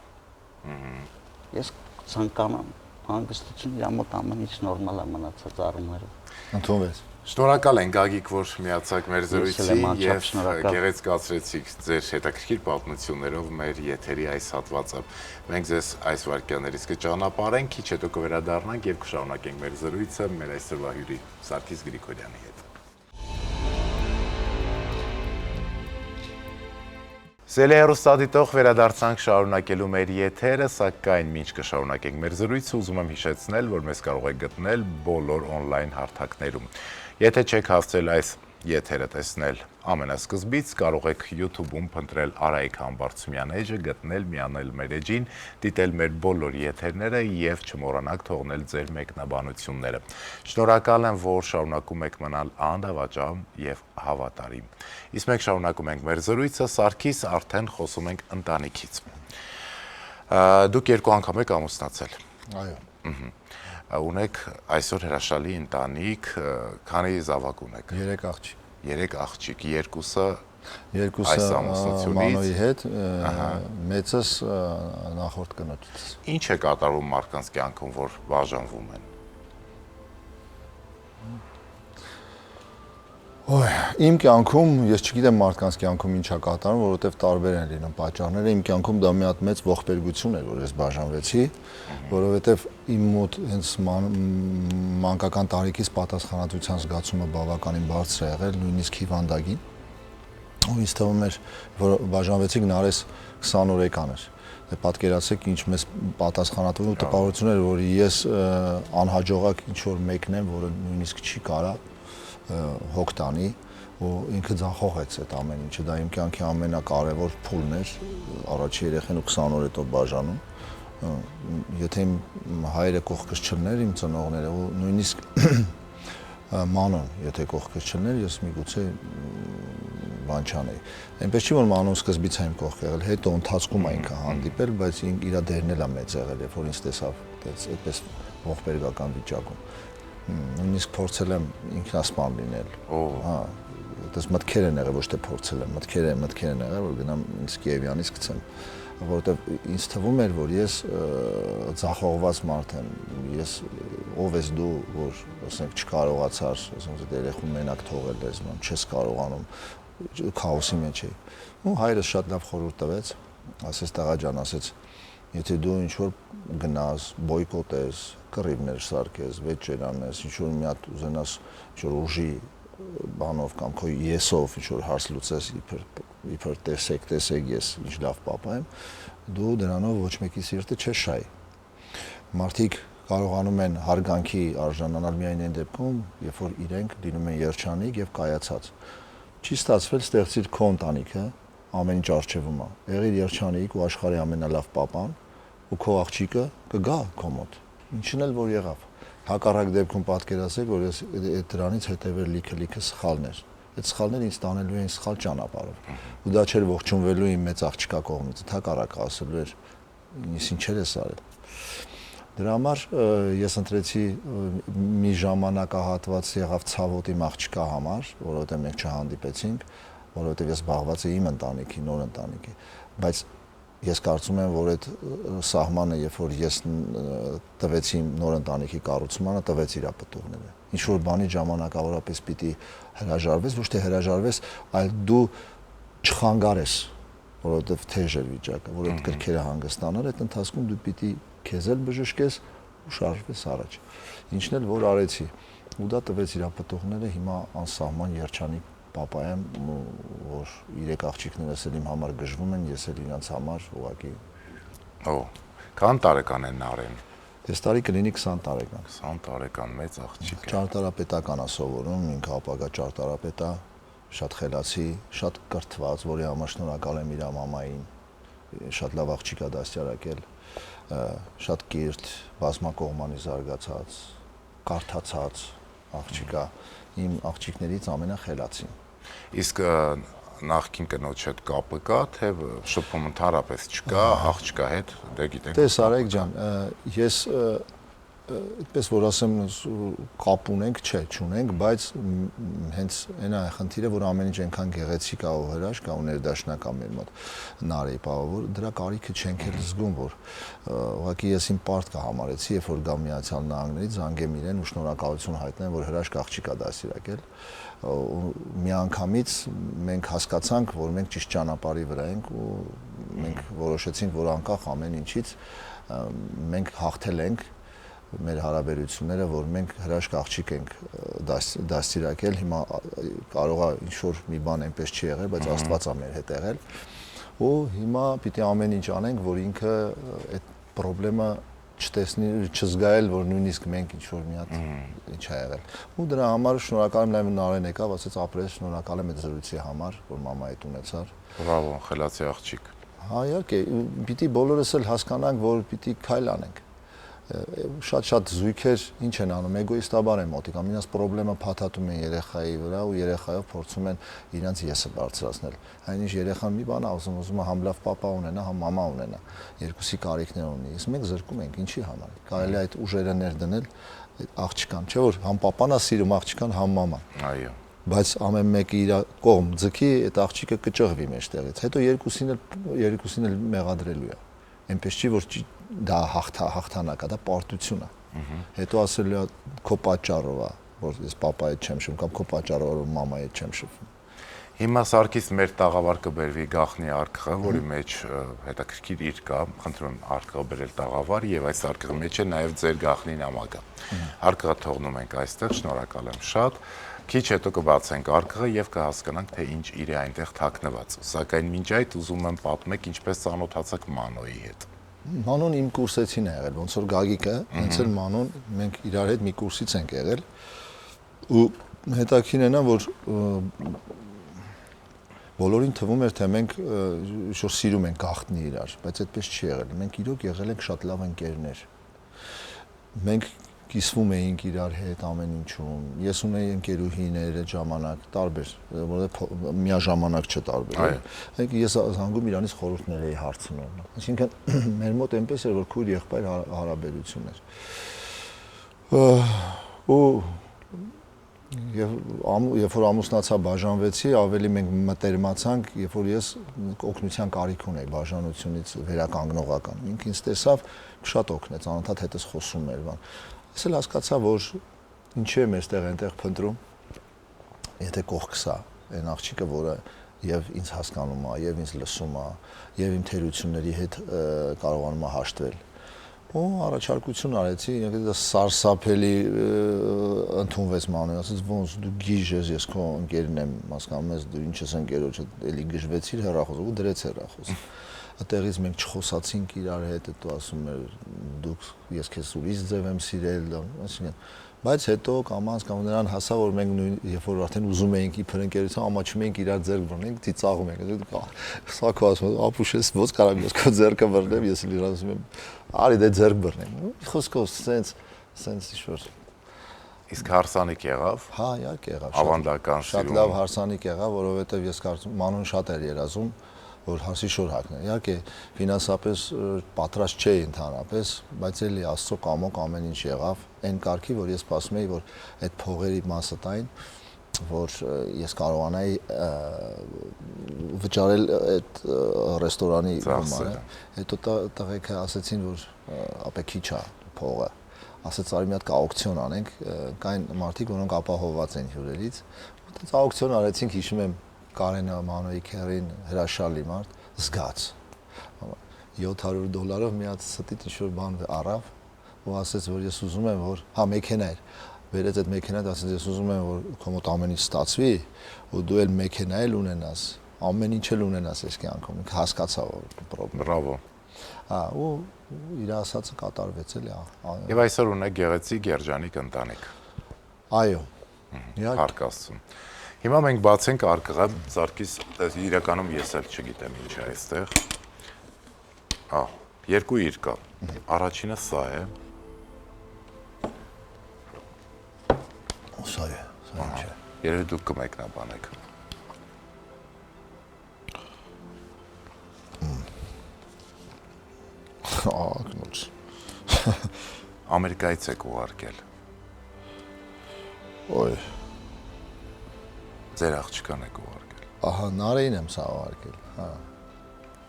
Ես ցանկանամ հանգստություն, իր մոտ ամեն ինչ նորմալ է մնացած առումներով։ Ընդունվեց։ Շնորհակալ ենք Գագիկ, որ միացաք մեր զրույցին եւ գեղեցկացրեցիք ձեր հետաքրքիր պատմություններով մեր եթերի այս հատվածը։ Մենք ձեզ այս վարքյաններից կճանապարհենք, քիչ հետո կվերադառնանք եւ կշարունակենք մեր զրույցը մեր այսօրվա հյուրի Սարգիս Գրիգորյանի հետ։ Սելի հեռուստադիտող վերադարձանք շարունակելու մեր եթերը, սակայն մինչ կշարունակենք մեր զրույցը, ուզում եմ հիշեցնել, որ մեզ կարող եք գտնել բոլոր on-line հարթակներում։ Եթե չեք հասցրել այս եթերը տեսնել ամենասկզբից, կարող եք YouTube-ում փնտրել Արայիկ Համբարձումյան էջը, գտնել, միանել մեր էջին, դիտել մեր բոլոր եթերները եւ չմոռանաք թողնել ձեր մեկնաբանությունները։ Շնորհակալ եմ, որ շարունակում եք մնալ անդավաճան եւ հավատարիմ։ Իսկ մենք շարունակում ենք մեր զրույցը, Սարգիս, արդեն խոսում ենք ընտանիքից։ Դուք երկու անգամ եք ամուսնացել։ Այո։ Ունեք այսօր հրաշալի ընտանիք, քանի զավակ ունեք։ 3 աղջիկ։ 3 աղջիկ, երկուսը Երկուսը Մանոյի հետ, մեծս նախորդ կնոջից։ Ինչ է կատարվում մարդկանց կյանքում, որ բաժանվում են։ Իմ կյանքում, ես չգիտեմ մարդկանց կյանքում ինչա կատարվում, որովհետև տարբեր են լինում պատճառները։ Իմ կյանքում դա մի հատ մեծ ողբերգություն էր, որ ես բաժանվեցի, որովհետև իմ մոտ հենց մանկական տարիքից պատասխանատվության զգացումը բավականին բարձր է եղել, նույնիսկ հիվանդագին։ Ու ինձ թվում էր, որ բաժանվեցիք Նարես 20 էր։ Դե պատկերացեք ինչ մեծ պատասխանատվություն ու տպավորություն էր, որ ես անհաջողակ ինչ որ մեկն եմ, որը նույնիսկ չի կարա հոգ տանի ու ինքը ձախողեց այդ ամեն ինչը, դա իմ կյանքի ամենակարևոր փուլն էր, առաջի երեխեն ու 20 օր հետո բաժանում, եթե իմ հայրը կողքս չլներ, իմ ծնողները ու նույնիսկ Մանոն, եթե կողքս չլներ, ես միգուցե բան չանեի։ Այնպես չի որ Մանոն սկզբից է իմ կողք եղել, հետո ընթացքում է ինքը հանդիպել, բայց իր դերն էլ է մեծ եղել, երբ որ ինձ տեսավ այդպես ողբերգական վիճակում։ Նույնիսկ փորձել եմ ինքնասպան լինել։ Հա, այդպես մտքեր են եղել, ոչ թե փորձել եմ, մտքեր են եղել, որ գնամ ինձ Կիևյանից գցեմ, որովհետև ինձ թվում էր, որ ես ձախողված մարդ եմ, ես ով ես դու, որ ասենք չկարողացար, ասենք այդ երեխուն մենակ թողել ես, չես կարողանում, քաոսի մեջ էի։ Ու հայրս շատ լավ խորհուրդ տվեց, ասեց տղա ջան, ասեց եթե դու ինչ-որ գնաս, բոյկոտես, կռիվներ սարքես, վեճեր անես, ինչ-որ մի հատ ուզենաս ինչ-որ ուժի բանով կամ քո եսով ինչ-որ հարց լուծես, իբր տեսեք ես ինչ լավ պապա եմ, դու դրանով ոչ մեկի սիրտը չես շայի։ Մարդիկ կարողանում են հարգանքի արժանանալ միայն այն դեպքում, երբ որ իրենք լինում են երջանիկ եւ կայացած։ Չի ստացվել ստեղծիր քո ընտանիքը, ամեն ինչ արժևում է։ Եղիր երջանիկ ու աշխարհի ամենալավ պապան ու քո աղջիկը կգա քո մոտ։ Ինչն էլ որ եղավ։ Հակառակ դեպքում պատկերացրեք, որ ես դրանից հետևել լիքը սխալներ։ Այդ սխալները ինձ տանելու էին սխալ ճանապարհով։ Ու դա չէր ողջունվելու իմ մեծ աղջկա կողմից, հակառակը ասելու էր ինձ ինչեր ես արել։ Դրա համար ես ընտրեցի մի ժամանակահատված եղավ ցավոտ իմ աղջկա համար, որովհետև մենք չհանդիպեցինք, որովհետև ես զբաղված էի իմ ընտանիքի, նոր ընտանիքի, բայց ես կարծում եմ, որ այդ սահմանը, երբ որ ես տվեցի նոր ընտանիքի կառուցմանը, տվեց իր պտուղները։ Ինչ որ բանի ժամանակավորապես պիտի հրաժարվես, ոչ թե հրաժարվես, այլ դու չխանգարես, որովհետև թեժ էր վիճակը, որ այդ կրքերը հանգստանար, այդ ընթացքում դու պիտի քեզ էլ բժշկես ու շարժվես առաջ։ Ինչն էլ որ արեցի, ու դա տվեց իր պտուղները, հիմա անսահման երջանիկ պապա եմ, որ 3 աղջիկներս էլ իմ համար գժվում են, ես էլ իրանց համար ուղղակի։ Քան տարեկան է Նարեն։ Այս տարի կլինի 20 տարեկան։ 20 տարեկան մեծ աղջիկ է։ Ճարտարապետական է սովորում, ինքը ապագա ճարտարապետ է, շատ խելացի, շատ կրթված, որի համար շնորհակալ եմ իր մամային, շատ լավ աղջիկ է դաստիարակել, շատ կիրթ, բազմակողմանի զարգացած, կարդացած աղջիկ է, իմ աղջիկներից ամենախելացին։ Իսկ նախկին կնոջ հետ կապը կա, թե շփում ընդհանրապես չկա, աղջկա հետ, դե գիտեք։ Տես Արեգ ջան, ես այդպես որ ասեմ կապ ունենք, չէ, չունենք, բայց հենց այն է խնդիրը, որ ամեն ինչ այնքան գեղեցիկ է ու հրաշք է ու ներդաշնակ է մեր մոտ Նարեի պահավոր, դրա կարիքը չենք էլ զգում, որ ուղղակի ես իմ պարտքը համարեցի, երբ որ գամ Միացյալ Նահանգներից, զանգեմ իրեն ու շնորհակալություն հայտնեմ, որ հրաշք աղջիկ է դաստիարակել։ Միանգամից մենք հասկացանք, որ մենք ճիշտ ճանապարհի վրա ենք ու մենք որոշեցինք, որ անկախ ամեն ինչից մենք հաղթել ենք մեր հարաբերությունները, որ մենք հրաշք աղջիկ ենք դաստիարակել, հիմա կարող է ինչ-որ մի բան այնպես չի եղել, բայց Աստված է մեր հետ եղել ու հիմա պիտի ամեն ինչ անենք, որ ինքը այդ խնդրեմը չտեսնի, չզգա էլ, որ նույնիսկ մենք ինչ-որ մի հատ ինչ է եղել։ Ու դրա համար շնորհակալ եմ նաև Նարեն եկավ, ասեց ապրես, շնորհակալ եմ այդ զրույցի համար, որ մամայի հետ ունեցար։ Բրավո, խելացի աղջիկ։ Հա, իհարկե, պիտի բոլորս էլ հասկանանք, որ պիտի քայլ անենք։ Շատ զույգեր ինչ են անում, էգոիստաբար են մոտիկ, ամենից խնդրեմը փաթաթում են երեխայի վրա ու երեխայով փորձում են իրենց եսը բարձրացնել։ Այնինչ երեխան մի բան ուզում է համ լավ պապա ունենա, համ մամա ունենա, երկուսի կարիքներ ունի։ Իսկ մենք զրկում ենք ինչի համար։ Կարելի է այդ ուժերը ներդնել աղջկան, չէ՞ որ համ պապան է սիրում աղջկան, համ մաման։ Այո։ բայց ամեն մեկը իր կողմ ձգի, այդ աղջիկը կճղվի մեջտեղից։ Հետո երկուսին էլ մեղադրելու է։ Այնպես չի որ դա հաղթանակ է, դա պարտություն է։ Հետո ասելու է քո պատճառով է, որ ես papaյից չեմ շփվում կամ քո պատճառով որ մամայից չեմ շփվում։ Հիմա Սարգիս մեր տաղավար կբերվի գախնի արկղը, որի մեջ հետաքրքիր իր կա, խնդրում եմ արկղը բերել տաղավար եւ այս արկղի մեջ է նաեւ ձեր գախնի նամակը։ Արկղը թողնում ենք այստեղ, շնորհակալ եմ շատ։ Քիչ հետո կբացենք արկղը եւ կհասկանանք թե ինչ իր է այնտեղ թաքնված։ Սակայն մինչ այդ ուզում եմ պատմեք ինչպես ծանոթացաք Մանոյի հետ։ Մանոն իմ կուրսեցին է եղել, ոնց որ Գագիկը, հենց էլ Մանոն մենք իրար հետ մի կուրսից ենք եղել ու հետաքրքիրն է որ բոլորին թվում էր թե մենք շուտ սիրում ենք գախտնի իրար, բայց այդպես չի եղել։ Մենք իրոք եղել ենք շատ լավ ընկերներ։ Մենք կիսվում էինք իրար հետ ամեն ինչում։ Ես ունեի ընկերուհիներ այդ ժամանակ, տարբեր, որովհետեւ միաժամանակ չտարբեր։ Այդ ես զանգում իրանից խորհուրդներ էի հարցնում։ Այսինքն մեր մոտ այնպես էր որ քույր եղբայր հարաբերություն էր։ Ու երբ որ ամուսնացա բաժանվեցի, ավելի մենք մտերմացանք, երբ որ ես օգնության կարիք ունեի բաժանությունից վերականգնողական։ Ինքը ինձ տեսավ, շատ օգնեց, անընդհատ հետս խոսում էր բան։ Ես էլ հասկացա, որ ինչի եմ այստեղ այնտեղ փնտրում, եթե կողքս է, այն աղջիկը, որը եւ ինձ հասկանում է, եւ ինձ լսում է, եւ իմ թերությունների հետ կարողանում է հաշտվել։ Ու առաջարկություն արեցի, դա սարսափելի ընդունվեց Մանոյը, ասաց ոնց դու գիժ ես քո ընկերն եմ, հասկանում ես դու ինչ ես ընկերոջը, էլի գժվեցիր հեռախոս ու դրեց հեռախոս։ Այդտեղից մենք չխոսացինք իրար հետ, հետո ասում էր դուք ես քեզ ուրիշ ձև եմ սիրել, այսինքն բայց հետո կամաց նրան հասա որ մենք երբ որ արդեն ուզում էինք իբր ընկերություն ամաչում էինք իրար ձեռք բռնենք, ծիծաղում ենք։ Սա քո ասում ապուշ ես ո՞նց կարամ ես քո ձեռքը բռնեմ, ես էլ ասում եմ արի դե ձեռք բռնենք։ Խոսքով սենց ինչ-որ Իսկ հարսանիք եղավ։ Հա, իհարկե եղավ։ Ավանդական սիրում։ Շատ լավ հարսանիք եղավ, որովհետև ես կարծում Մանոն շատ էր երազում որ հարսի շոր հագնել։ Իհարկե ֆինանսապես պատրաստ չէի ընդհանրապես, բայց էլի Աստծո կամոք ամեն ինչ եղավ։ Այն կարգի, որ ես սպասում էի, որ այդ փողերի մասը տային, որ ես կարողանայի վճարել այդ ռեստորանի գումարը։ Հետո տղեկը ասեցին, որ ապա քիչ է փողը։ Ասեց արի մի հատ աուկցիոն անենք, կային մարդիկ, որոնք ապահովված են հյուրերից։ Այդպես աուկցիոն արեցինք, հիշում եմ Կարենը Մանոյի քերին հրաշալի մարդ, զգաց։ $700 մի հատ ստիտ ինչ-որ բան առավ ու ասեց, որ ես ուզում եմ, որ հա մեքենա էր։ Բերեց այդ մեքենան, ասեց ես ուզում եմ, որ քո մոտ ամեն ինչ ստացվի ու դու էլ մեքենա էլ ունենաս, ամեն ինչ էլ ունենաս այս կյանքում։ Ինքը հասկացա, որ Բրավո։ Հա, ու իր ասածը կատարվեց էլի։ Եվ այսօր ունեք գեղեցիկ երջանիկ ընտանիք։ Այո։ Փառք Աստծուն։ Հիմա մենք բացենք արկղը, Սարգիս, իրականում ես էլ չգիտեմ ինչ է այստեղ։ Երկու իր կա։ Առաջինը սա է։ Սա է, սա ինչ է։ Երևի դուք կմեկնաբանեք։ Ակնոց։ Ամերիկայից եք ուղարկել։ Ոյ։ Ձեր աղջկան եք ուղարկել։ Ահա, Նարեին եմ սա ուղարկել, հա։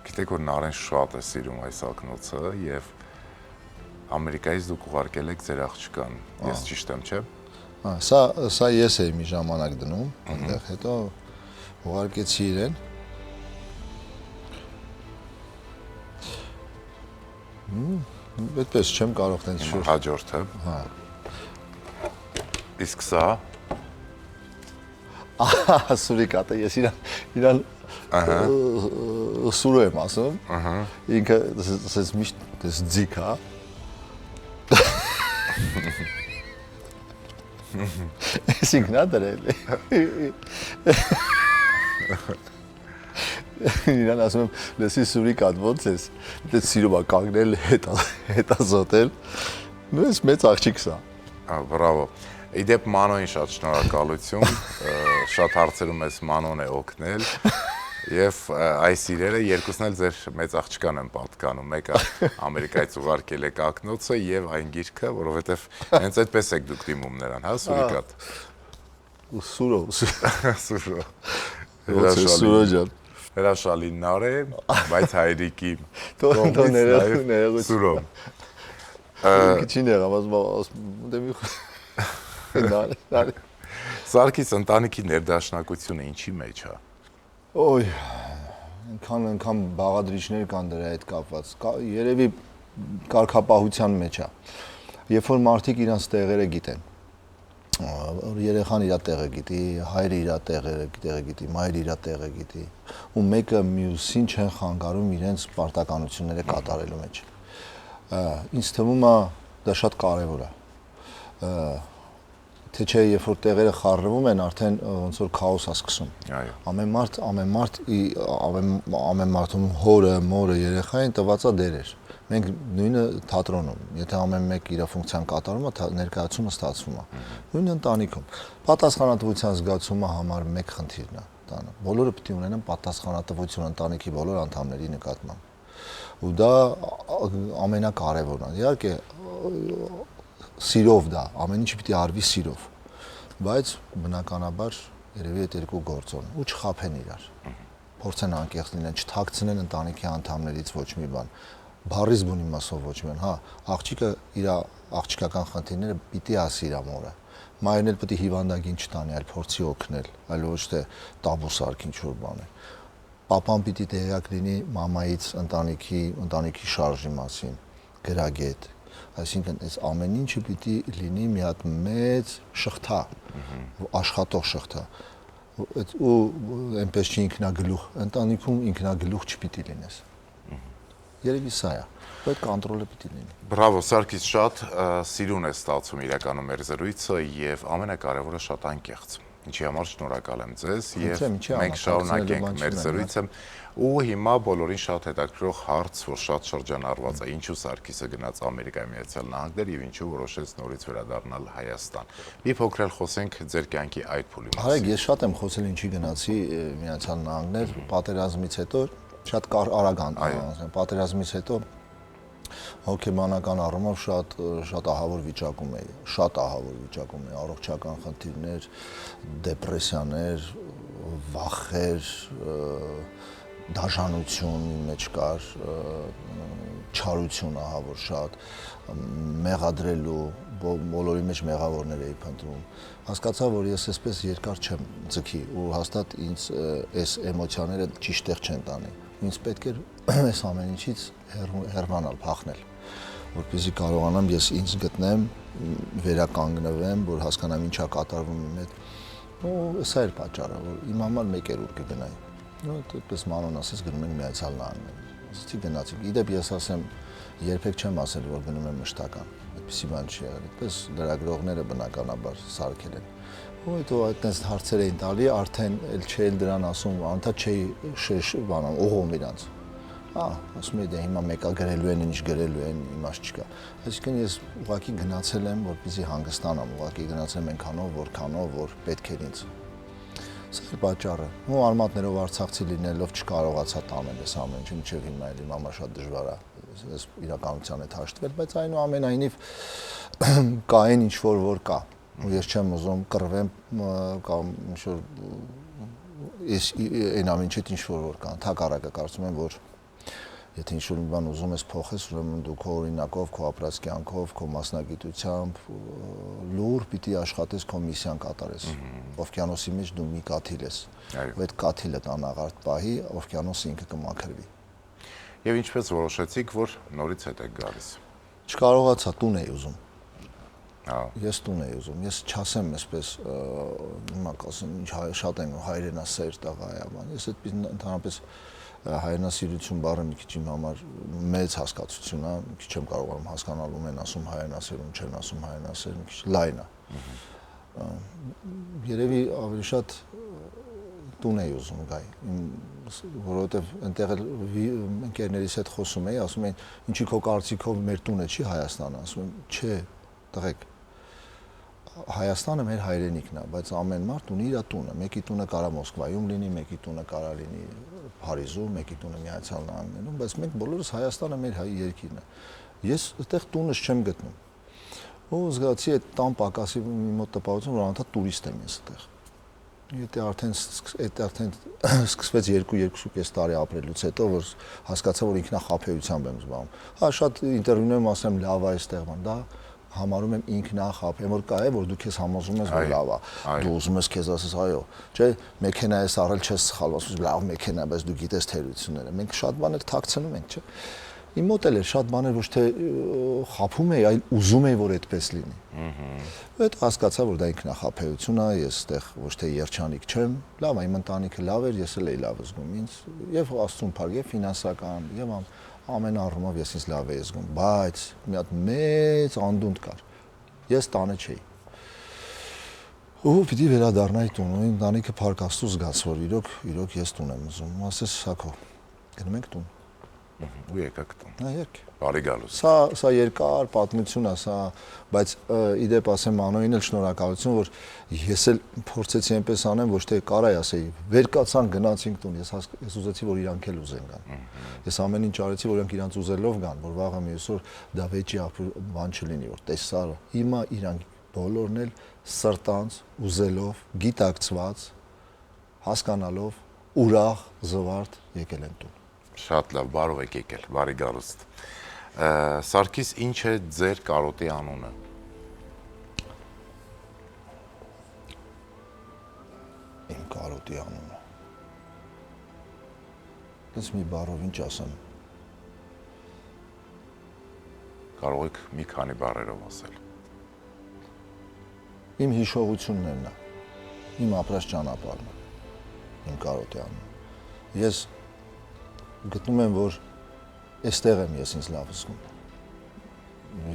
Գիտեք, որ Նարեն շատ է սիրում այս ակնոցը եւ Ամերիկայից դուք ուղարկել եք ձեր աղջկան։ Ես ճիշտ եմ, չէ՞։ Հա, սա ես էի մի ժամանակ դնում, այնտեղ հետո ուղարկեցի իրեն։ Այդպես չեմ կարող տենց շուտ։ Հաջորդը։ Հա։ Իսկ սա Սուրիկատը ես իրան սուրո եմ ասում։ Ինքը ասես միշտ դες ձիգ հա։ Այսինքն դրել։ Իրան ասում եմ, լսի Սուրիկատ ո՞նց ես։ Դե սիրում ա կանգնել հետա զոտել։ Նույնիսկ մեծ աղջիկ սա։ Բրավո։ Իդեպ Մանոյին շատ շնորհակալություն, շատ հարցերում ես Մանոն է օգնել եւ այս իրերը երկուսն էլ ձեր մեծ աղջկան են պատկանում, մեկը Ամերիկայից ուղարկել եք ակնոցը եւ այն գիրքը, որովհետեւ հենց այդպես եք դուք դիմում նրան, հա, Սուրիկատ։ ու Սուրո։ Սուրո։ Ոնց է Սուրո ջան։ Հրաշալի նար է, բայց հայրիկի Թող ներողություն։ Սուրո։ Քիչին եղավ, ասում դեմի։ Սարգիս ընտանիքի ներդաշնակությունը ինչի մեջ է։ Ոյ, այնքան բաղադրիչներ կան դրա հետ կապված։ Երևի կարգապահության մեջ է։ Երբ որ մարդիկ իրանց տեղերը գիտեն, երեխան իր տեղը գիտի, հայրը իր տեղը գիտի, մայրը իր տեղը գիտի, ու մեկը մյուսին չեն խանգարում իրենց պարտականությունները կատարելու մեջ։ Ինձ թվում է դա շատ կարևոր է։ Թե չէ, երբ որ տեղերը խառնվում են, արդեն ոնց որ քաոս է սկսում։ Այո։ Ամեն մարդում հորը, մորը, երեխային տված է դերեր։ Մենք նույնը թատրոնում, եթե ամեն մեկ իր ֆունկցիան կատարում է, ներկայացումը ստացվում է։ Նույնը ընտանիքում։ Պատասխանատվության զգացումը համար մեկ խնդիրն է տանը։ Բոլորը պետք է ունենան պատասխանատվություն ընտանիքի բոլոր անդամների նկատմամբ։ Ու դա ամենակարևորն է։ Իհարկե սիրով դա, ամեն ինչ պիտի արվի սիրով, բայց բնականաբար երևի այդ երկու գործոն ու չխաբեն իրար, փորձեն անկեղծ լինեն, չթաքցնեն ընտանիքի անդամներից ոչ մի բան, բառից բուն իմաստով ոչ մի բան, հա, աղջիկը իր աղջիկական խնդիրները պիտի ասի իր մորը, մայրն էլ պետք է հիվանդագին չտանի, այլ փորձի օգնել, այլ ոչ թե տաբու սարք ինչ-որ բան է, պապան պիտի տեղյակ լինի մամայից ընտանիքի շարժի մասին, գրագետ. Այսինքն այս ամեն ինչը պիտի լինի մի հատ մեծ շղթա, աշխատող շղթա, ու այնպես չի ինքնագլուխ, ընտանիքում ինքնագլուխ չպիտի լինես։ Երևի սա է, բայց կոնտրոլը պիտի լինի։ Բրավո, Սարգիս, շատ սիրուն է ստացվում իրականում մեր զրույցը եւ ամենակարևորը շատ անկեղծ։ Ինչի համար շնորհակալ եմ ձեզ եւ մենք շարունակենք մեր զրույցը ու հիմա բոլորին շատ հետաքրքրող հարց, որ շատ շրջանառված է, ինչու Սարգիսը գնաց Ամերիկայի Միացյալ Նահանգներ եւ ինչու որոշեց նորից վերադառնալ Հայաստան։ Մի փոքր էլ խոսենք ձեր կյանքի այդ փուլի մասին։ Հարեք, ես շատ եմ խոսել ինչի գնացի Միացյալ Նահանգներ, պատերազմից հետո շատ արագ անցան, պատերազմից հետո հոգեբանական առումով շատ ահավոր վիճակում էի, առողջական խնդիրներ, դեպրեսիաներ, վախեր, դաժանություն մեջ կար, չարություն ահավոր շատ, մեղադրելու, բոլորի մեջ մեղավորներ էի փնտրում։ Հասկացա, որ ես այսպես երկար չեմ ձգի ու հաստատ ինձ այս էմոցիաները ճիշտ տեղ չեն տանի։ Ինձ պետք էր այս ամեն ինչից հեռանալ, փախնել, որպեսզի կարողանամ ես ինձ գտնեմ, վերականգնվեմ, որ հասկանամ ինչա կատարվում իմ հետ։ Ու սա էր պատճառը, որ իմ համար մեկ էր ուր կգնայի։ Այդպես մանոն ասես գնում ենք Միացյալ Նահանգներ։ Ասեցի գնացինք։ Իդեպ ես ասեմ, երբեք չեմ ասել, որ գնում եմ մշտական։ Այդպեսի բան չի եղել։ Այդպես լրագրողները բնականաբար սարքել են։ Ու հետո այդպես հարցեր էին տալի, արդեն էլ չէի դրան ասում, անդադ չէի բանամ, օղում իրանց։ Ասում էի դե հիմա մեկա գրելու են, ինչ գրելու են, իմաստ չկա։ Այսինքն ես ուղղակի գնացել եմ, որպեսզի հանգստանամ, ուղղակի գնացել եմ այնքանով, որ պետք էր ինձ։ Սա էր պատճառը։ Ու արմատներով արցախցի լինելով չկարողացա տանել այս ամեն ինչը, մինչև հիմա էլ իմ համար շատ դժվար է այս իրականության հետ հաշտվել, բայց այնուամենայնիվ կա այն ինչ որ կա։ Ու ես չեմ ուզում կռվեմ կամ ինչ-որ այն ամեն ինչից ինչ-որ կա։ Հակառակը կարծում եմ, որ եթե ինչ-որ մի բան ուզում ես փոխես, ուրեմն դու քո օրինակով, քո ապրած կյանքով, քո մասնագիտությամբ լուր պիտի աշխատես, քո միսիան կատարես։ Օվկիանոսի մեջ դու մի կաթիլ ես։ Ու այդ կաթիլը անաղարտ պահի, օվկիանոսը ինքը կմաքրվի։ Եվ ինչպես որոշեցիք, որ նորից հետ եք գալիս։ Չկարողացա, տուն էի ուզում։ Ես տուն էի ուզում, ես չասեմ այսպես, հիմա կասեմ, ինչ շատ եմ հայրենասեր տղա է, ես այդպես ընդհանրապես հայրենասիրություն բառը մի քիչ իմ համար մեծ հասկացություն է, մի քիչ չեմ կարողանում հասկանալ ում են ասում հայրենասեր, ում չեն ասում հայրենասեր, մի քիչ լայն է։ Երևի ավելի շատ տուն էի ուզում գայ, որովհետև այնտեղ էլ ընկերներիս հետ խոսում էի, ասում էին, ինչի քո կարծիքով մեր տունը չի Հայաստանը, ասում եմ, չէ, տղեկ, Հայաստանը մեր հայրենիքն է, բայց ամեն մարդ ունի իր տունը, մեկի տունը կարա Մոսկվայում լինի, մեկի տունը կարա լինի Փարիզում, մեկի տունը Միացյալ Նահանգներում, բայց մենք բոլորս Հայաստանը մեր երկիրն է։ Ես այդտեղ տունս չեմ գտնում։ Ու զգացի այդ տան պակասի մի մոտ տպավորություն, որ անդադ տուրիստ եմ ես այդտեղ։ Եթե արդեն սկսվեց 2-2.5 տարի ապրելուց հետո, որ հասկացա, որ ինքնախաբեությամբ եմ զբաղվում։ Հա, շատ ինտերվյուներում ասեմ լավ է այստեղ բան, դա համարում եմ ինքնախապ, որ կա է, որ դու քեզ համոզում ես, որ լավ է։ Դու ուզում ես քեզ ասես, այո, չէ, մեքենա ես առել, չես սխալվում, ասում ես լավ մեքենա, բայց դու գիտես թերությունները։ Մենք շատ բաներ թաքցնում ենք, չէ։ Իմ մոտ էլ էր շատ բաներ ոչ թե խափում էի, այլ ուզում էի, որ այդպես լինի։ Այդ հասկացա, որ դա ինքնախաբեություն է, ես այդտեղ ոչ թե երջանիկ չեմ, լավ է, իմ ընտանիքը լավ էր, ես էլ էի լավ զգում ինձ, եւ Աստծուն փառք, եւ ֆինանսական, եւ ամեն առումով ես ինձ լավ էի զգում, բայց մի հատ մեծ անդունդ կար։ Ես տանը չէի։ Ու պիտի վերադառնայի տուն, ու ընտանիքը փառք Աստծո զգաց, որ իրոք ես տուն եմ ուզում, ասես Սակո, գնում ենք տուն։ Ու եկաք տուն։ Հա, երկ։ Բարի գալուս։ Սա երկար պատմություն է, բայց իդեպ ասեմ Մանոյին էլ շնորհակալություն, որ ես էլ փորձեցի այնպես անեմ, ոչ թե կարայի ասեի, վեր կացան գնացինք տուն, ես ուզեցի, որ իրանք էլ ուզեն գան։ Ես ամեն ինչ արեցի, որ իրանք իրանց ուզելով գան, որ վաղը մի այսօր դա վեճի բան չլինի, որ տեսարը։ Հիմա իրանք բոլորն էլ սրտանց ուզելով, գիտակցված, հասկանալով, ուրախ, զվարթ եկել են տուն։ Շատ լավ, բարով եք եկել, բարի գալուստ։ Սարգիս, ինչ է ձեր կարոտի անունը։ Իմ կարոտի անունը։ Ես մի բառով ինչ ասեմ։ Կարող եք մի քանի բառերով ասել։ Իմ հիշողություններն է, իմ ապրած ճանապարհն է, իմ կարոտի անունը։ Ես գտնում եմ, որ այստեղ եմ ես ինձ լավ զգում։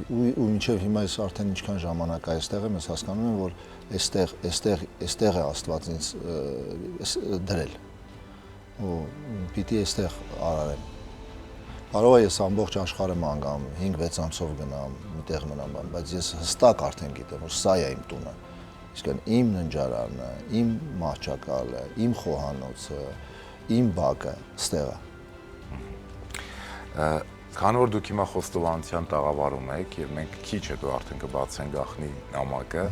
Ու մինչև հիմա ես արդեն ինչքան ժամանակ այստեղ եմ, ես հասկանում եմ, որ այստեղ է Աստված ինձ դրել։ Ու պիտի այստեղ արարեմ։ Կարող է ես ամբողջ աշխարհը ման գամ, 5-6 ամսով գնամ, միտեղ մնամ, բայց ես հստակ արդեն գիտեմ, որ սա է իմ տունը։ Իսկ իմ ննջարանը, իմ մահճակալը, իմ խոհանոցը, իմ բակը ստեղ է։ Քանի որ դուք հիմա խոստովանության տաղավարում եք եւ մենք քիչ հետո արդեն կբացենք գախնի նամակը,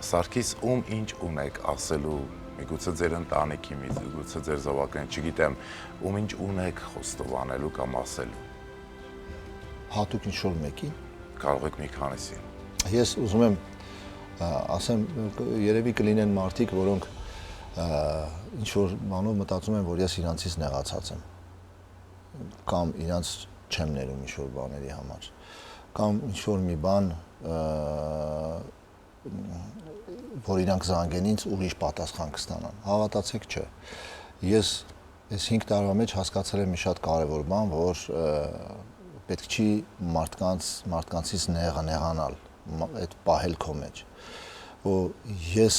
Սարգիս, ում ինչ ունեք ասելու, միգուցե ձեր ընտանիքի, միգուցե ձեր զավակներին, չգիտեմ, ում ինչ ունեք խոստովանելու կամ ասելու։ Հատուկ ինչ-որ մեկի։ Կարող եք մի քանիսին։ Ես ուզում եմ ասեմ, երևի կլինեն մարդիկ, որոնք ինչ-որ բանով մտածում են, որ ես իրանցից նեղացած եմ։ Կամ իրանց չեմ ներում ինչ-որ բաների համար, կամ ինչ-որ մի բան, որ իրանք զանգեն ինձ ուրիշ պատասխան կստանան, հավատացեք չէ, ես այս 5 տարվա մեջ հասկացել եմ մի շատ կարևոր բան, որ պետք չի մարդկանցից նեղանալ, այդ պահել քո մեջ, ու ես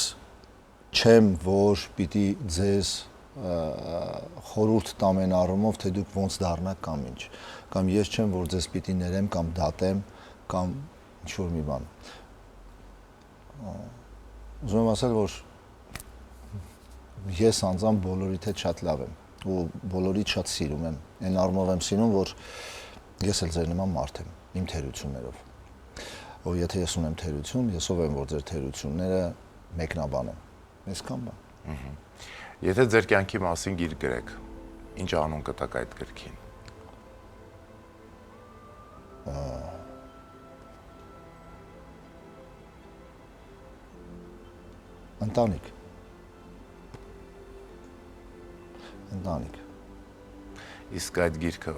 չեմ, որ պիտի ձեզ խորհուրդ տամ այն առումով, թե դուք ոնց դառնաք կամ ինչ, կամ ես չեմ, որ ձեզ պիտի ներեմ կամ դատեմ, կամ ինչ-որ մի բան։ Ուզում եմ ասել, որ ես անձամբ բոլորիդ հետ շատ լավ եմ, ու բոլորիդ շատ սիրում եմ, այն առումով եմ սիրում, որ ես էլ ձեր նման մարդ եմ, իմ թերություններով։ Ու եթե ես ունեմ թերություն, ես ով եմ, որ ձեր թերությունները մեկնաբան եմ, այսքան բան։ Եթե ձեր կյանքի մասին գիր գրեք, ինչ անուն կտաք այդ գրքին։ Ընտանիք։ Իսկ այդ գիրքը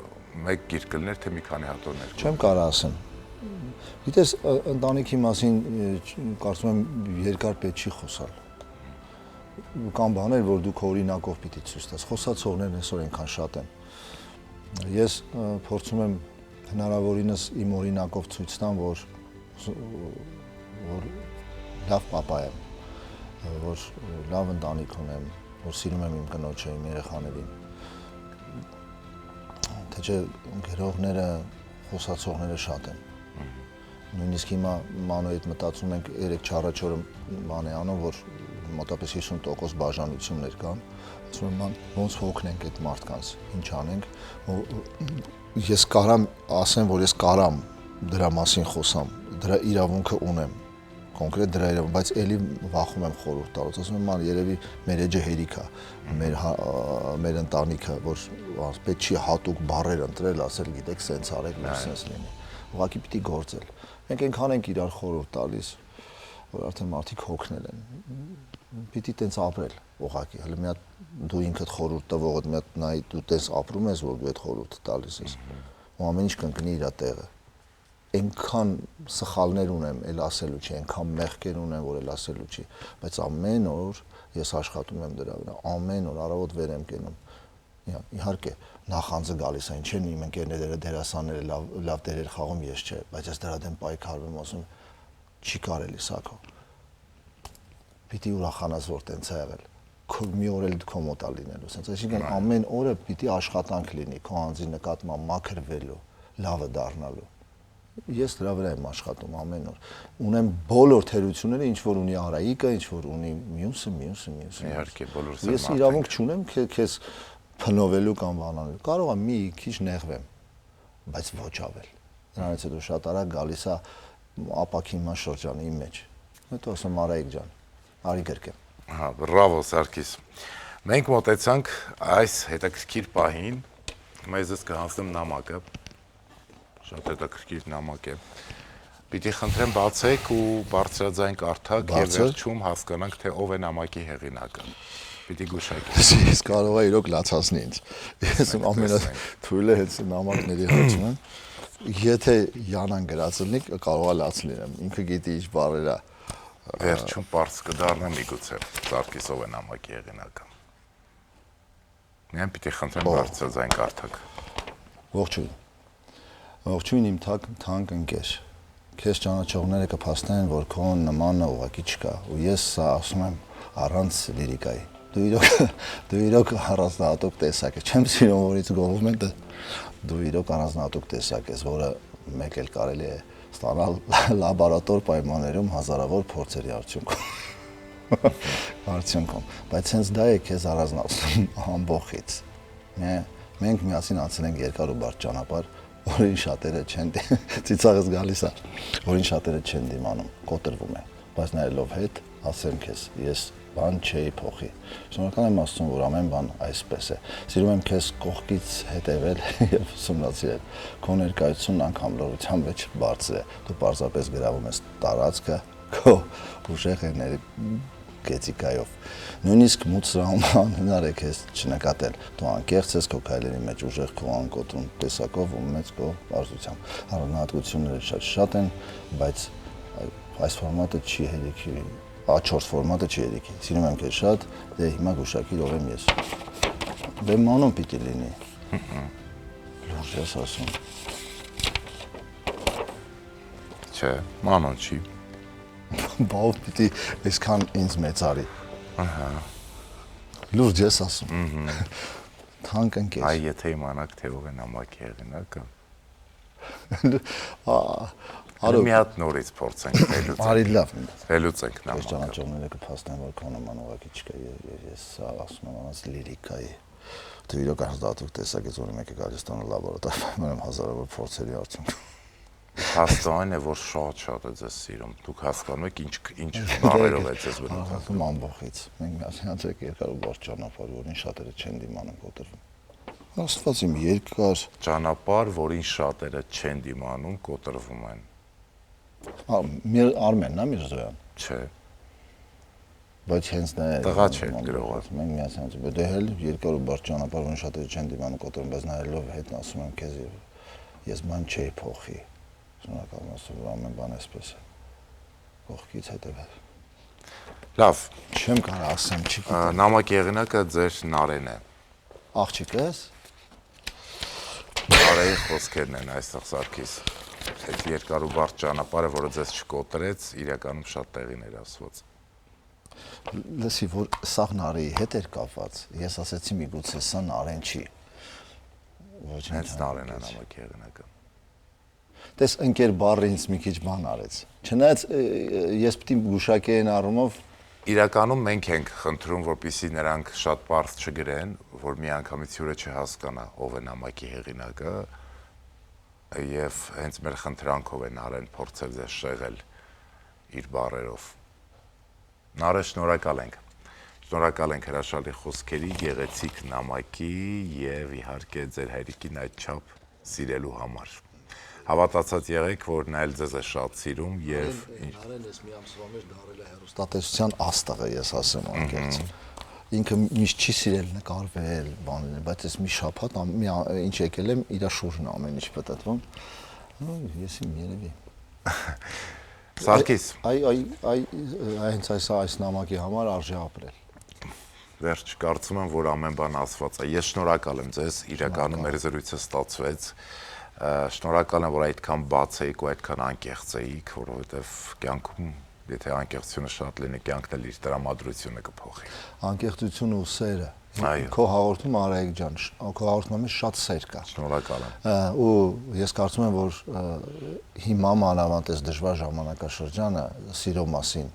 մեկ գիրք կլներ, թե մի քանի հատորներ։ Չեմ կարող ասեմ։ Գիտես, ընտանիքի մասին կարծում եմ երկար պետք չի խոսալ։ Կան բաներ, որ դու քո օրինակով պիտի ցույց տաս։ Խոսացողներն այսօր այնքան շատ են։ Ես փորձում եմ հնարավորինս իմ օրինակով ցույց տամ, որ լավ պապա եմ, որ լավ ընտանիք ունեմ, որ սիրում եմ իմ կնոջը, իմ երեխաներին։ Թե չէ գրողները, խոսացողները շատ են։ Նույնիսկ հիմա Մանոյի հետ մտածում ենք 3-4 բան է անում, որ մոտապես 50% բաժանություններ կան, ասում եմ, ոնց հոգնենք այդ մարդկանց, ինչ անենք, ես կարամ ասեմ, որ ես կարամ դրա մասին խոսամ, դրա իրավունքը ունեմ, կոնկրետ դրա իրավունք, բայց էլի վախում եմ խորհուրդ տալուց, ասում եմ, ման երևի մեր էջը հերիք է, մեր ընտանիքը, որ պետք չի հատուկ բառեր ընտրել, ասել, գիտեք, սենց արեք, որ սենց լինի։ Ուղղակի պիտի գործել։ Մենք այնքան ենք իրար խորհուրդ տալիս, որ արդեն մարդիկ հոգնել են։ Պիտի տենց ապրել, ուղղակի։ Հələ մի հատ դու ինքդ խորհուրդ տվողդ մի հատ նայ դու տես ապրում ես, որ դու այդ խորհուրդը տալիս ես։ Ու ամեն ինչ կընկնի իր տեղը։ Այնքան սխալներ ունեմ, էլ ասելու չի, այնքան մեղքեր ունեմ, որ էլ ասելու չի, բայց ամեն օր ես աշխատում եմ դրա վրա, ամեն օր առավոտ վեր եմ կենում։ Իհարկե, նախանձը գալիս է, ինչ են իմ ընկերները դերասանները լավ դերեր խաղում, ես չէ, բայց ես դրա դեմ պայքարում, ասում չի կարելի սակո։ Պիտի ուրախանաս, որ տենց է եղել։ Մի օր էլ քո մոտ է լինելու, ասենց, այսինքն ամեն օրը պիտի աշխատանք լինի, քո անձի նկատմամբ մաքրվելու, լավը դառնալու։ Ես դրա վրա եմ աշխատում ամեն օր։ Ունեմ բոլոր թերությունները, ինչ որ ունի Արայիկը, ինչ որ ունի մյուսը։ Իհարկե, բոլորս Ես իրավունք չունեմ քեզ փնովելու կամ բանալու։ Կարող եմ մի քիչ նեղվեմ, բայց ոչ ավել։ Դրանից հետո շատ արագ գալիս է ապակինման շրջանը իմ մեջ։ Հետո ասում Արայիկ ջան, արի գրկեմ։ Հա, բրավո Սարգիս։ Մենք մոտեցանք այս հետաքրքիր պահին, մեզս կհանձնեմ նամակը։ Շատ հետաքրքիր նամակ է։ Պիտի խնդրեմ բացեք ու բարձրաձայն կարդաք եւ վերջում հասկանանք թե ով է նամակի հեղինակը։ Պիտի գուշակեք։ Ես կարող եմ իրոք լացածնի ինձ։ Ես ամենաթույլը հենց նամակների հարցում եմ։ Եթե Յանան գրածնի կարող է լաց լինեմ։ Ինքը գիտի ինչ բառեր է։ Վերջում բարձ կդառնա միգուցե Սարգիս ով է նամակի հեղինակը։ Միայն պիտի խնդրեմ բարձրաձայն կարդաք։ Ողջույն։ Ողջույն իմ թանկ ընկեր։ Քեզ ճանաչողները կփաստեն, որ քո նմանը ուղղակի չկա, ու ես սա ասում եմ առանց լիրիկայի։ Դու իրոք առանձնահատուկ տեսակ ես։ Չեմ սիրում որից գովում են, դու իրոք առանձնահատուկ տեսակ ես, որը մեկ էլ կարելի է ստանալ լաբորատոր պայմաններում հազարավոր փորձերի արդյունքում։ Բայց հենց դա է քեզ առանձնացնում ամբողջից։ Մենք միասին անցնենք երկար ու բարդ ճանապարհ, որին շատերը չեն ծիծաղս գալիս է, որին շատերը չեն դիմանում, կոտրվում են, բայց նայելով հետ ասեմ քեզ, ես բան չէի փոխի։ Շնորհակալ եմ Աստծուն, որ ամեն բան այսպես է։ Սիրում եմ քեզ կողքից հետևել եւ ուսումնասիրել։ Քո ներկայությունն անգամ լրության մեջ բարձր է։ Դու պարզապես գրավում ես տարածքը քո ուժեղ էներգետիկայով։ Նույնիսկ մութ սրահում հնար է քեզ չնկատել։ Դու անկեղծ ես քո քայլերի մեջ ուժեղ քո անկոտրում տեսակով ու մեծ քո բարձրությամբ։ Առանձնահատկությունները շատ են, բայց այս ֆորմատը չի հերիքի, A4 ֆորմատը չի երիքի, սիրում եմ քեզ շատ, դե հիմա գուշակիր ով եմ ես։ Դե մանոն պիտի լինի։ Լուրջ ես ասում։ Չէ, մանոն չի։ Բավ պիտի այսքան ինձ մեծարի։ Ահա։ Լուրջ ես ասում։ Թանկ ընկեր։ Այ եթե իմանաք թե ով է նամակի հեղինակը։ Արո մի հատ նորից փորձենք վերլուծենք։ Արի լավ։ Վերլուծենք Ես նամակը։ ճանաչողները կփաստեն, որ քո նման ուղղակի չկա, ես սա ասում եմ անց լիրիկայի։ Դու իրոք ազդատուկ տեսակ ես, որ մեկը գալիս տանը լաբորատոր պայմաններում հազարավոր փորձերի արդյունքում։ Հաստատն է, որ շատ է ձեզ սիրում։ Դուք հասկանում եք ինչ բառերով է ձեզ բնութագրում ամբողից։ Մենք միասին անցեք երկար ու բարդ ճանապարհ, որին շատերը չեն դիմանում կոտրվում։ Աստված իմ երկար ճանապարհ, որին շատերը չեն դիմանում, կոտրվում են։ Արմենն է Միրզոյան։ Չէ։ Բայց հենց նա է։ Տղա չէ գրողը։ Մենք միասին անցում ենք, դե հել երկար ու բարդ ճանապարհ, որին շատերը չեն դիմանում կոտրվում, բայց նայելով հետն ասում եմ քեզ ես բան չէի փոխի։ Շնորհակալ եմ Աստծո, որ ամեն բան այսպես է։ Կողքից հետևել։ Լավ, Չեմ կարող ասեմ, չգիտեմ։ նամակի հեղինակը ձեր Նարեն է։ Աղջիկս։ Արայի խոսքերն են այստեղ Սարգիս։ Այդ երկար ու բարդ ճանապարհը, որը ձեզ չկոտրեց, իրականում շատ տեղին էր ասված։ Լսի, որ սա Նարեի հետ էր կապված, ես ասացի միգուցե սա Նարեն չի։ Ոչ Հենց Նարենն է նամակի հեղինակը։ Տես ընկեր բառը ինձ մի քիչ բան արեց։ Չնայած ես պիտի գուշակեի այն առումով Իրականում մենք ենք խնդրում, որպեսզի նրանք շատ բարձ չգրեն, որ միանգամից հյուրը չհասկանա ով է նամակի հեղինակը, եւ հենց մեր խնդրանքով են արեն փորձել ձեզ շեղել իր բառերով։ Նարէ, շնորհակալ ենք։ Շնորհակալ ենք հրաշալի խոսքերի, գեղեցիկ նամակի եւ իհարկե ձեր հայրիկին այդչափ սիրելու համար։ Հավատացած եղեք, որ նա էլ ձեզ է շատ սիրում եւ Նարեն էս մի ամսվա մեջ դարել է հեռուստատեսության աստղը, ես ասեմ անկեղծ։ Ինքը միշտ չի սիրել նկարվել, բաներ, բայց այս մի շաբաթ ինչ եկել եմ իր շուրջն ամեն ինչ պատտվում։ Ես իմ երևի։ Սարգիս, հենց այս նամակի համար արժե ապրել։ վերջ, կարծում եմ, որ ամեն բան ասված է։ Ես շնորհակալ եմ ձեզ, իրականում մեր զրույցը ստացվեց։ Շնորհակալ եմ, որ այդքան բաց էիք ու այդքան անկեղծ էիք, որովհետև կյանքում, եթե անկեղծությունը շատ լինի, կյանքն էլ իր տրամադրությունը կփոխի։ Անկեղծությունը ու սերը։ Այո։ Քո հաղորդում Արայիկ ջան, քո հաղորդումում շատ սեր կա։ Շնորհակալ եմ։ Ու ես կարծում եմ, որ հիմա մանավանդ այս դժվար ժամանակաշրջանը սիրո մասին,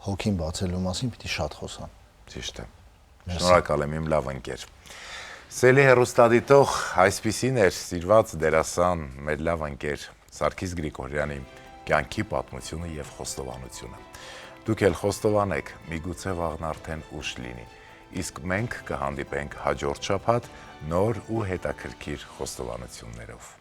հոգին բացելու մասին պիտի շատ խոսան։ Ճիշտ է։ Շնորհակալ եմ, իմ լավ ընկեր։ Սելի հեռուստադիտող, այսպիսին էր սիրված դերասան, մեր լավ ընկեր Սարգիս Գրիգորյանի կյանքի պատմությունը եւ խոստովանությունը։ Դուք էլ խոստովանեք, միգուցե վաղն արդեն ուշ լինի։ Իսկ մենք կհանդիպենք հաջորդ շաբաթ նոր ու հետաքրքիր խոստովանություններով։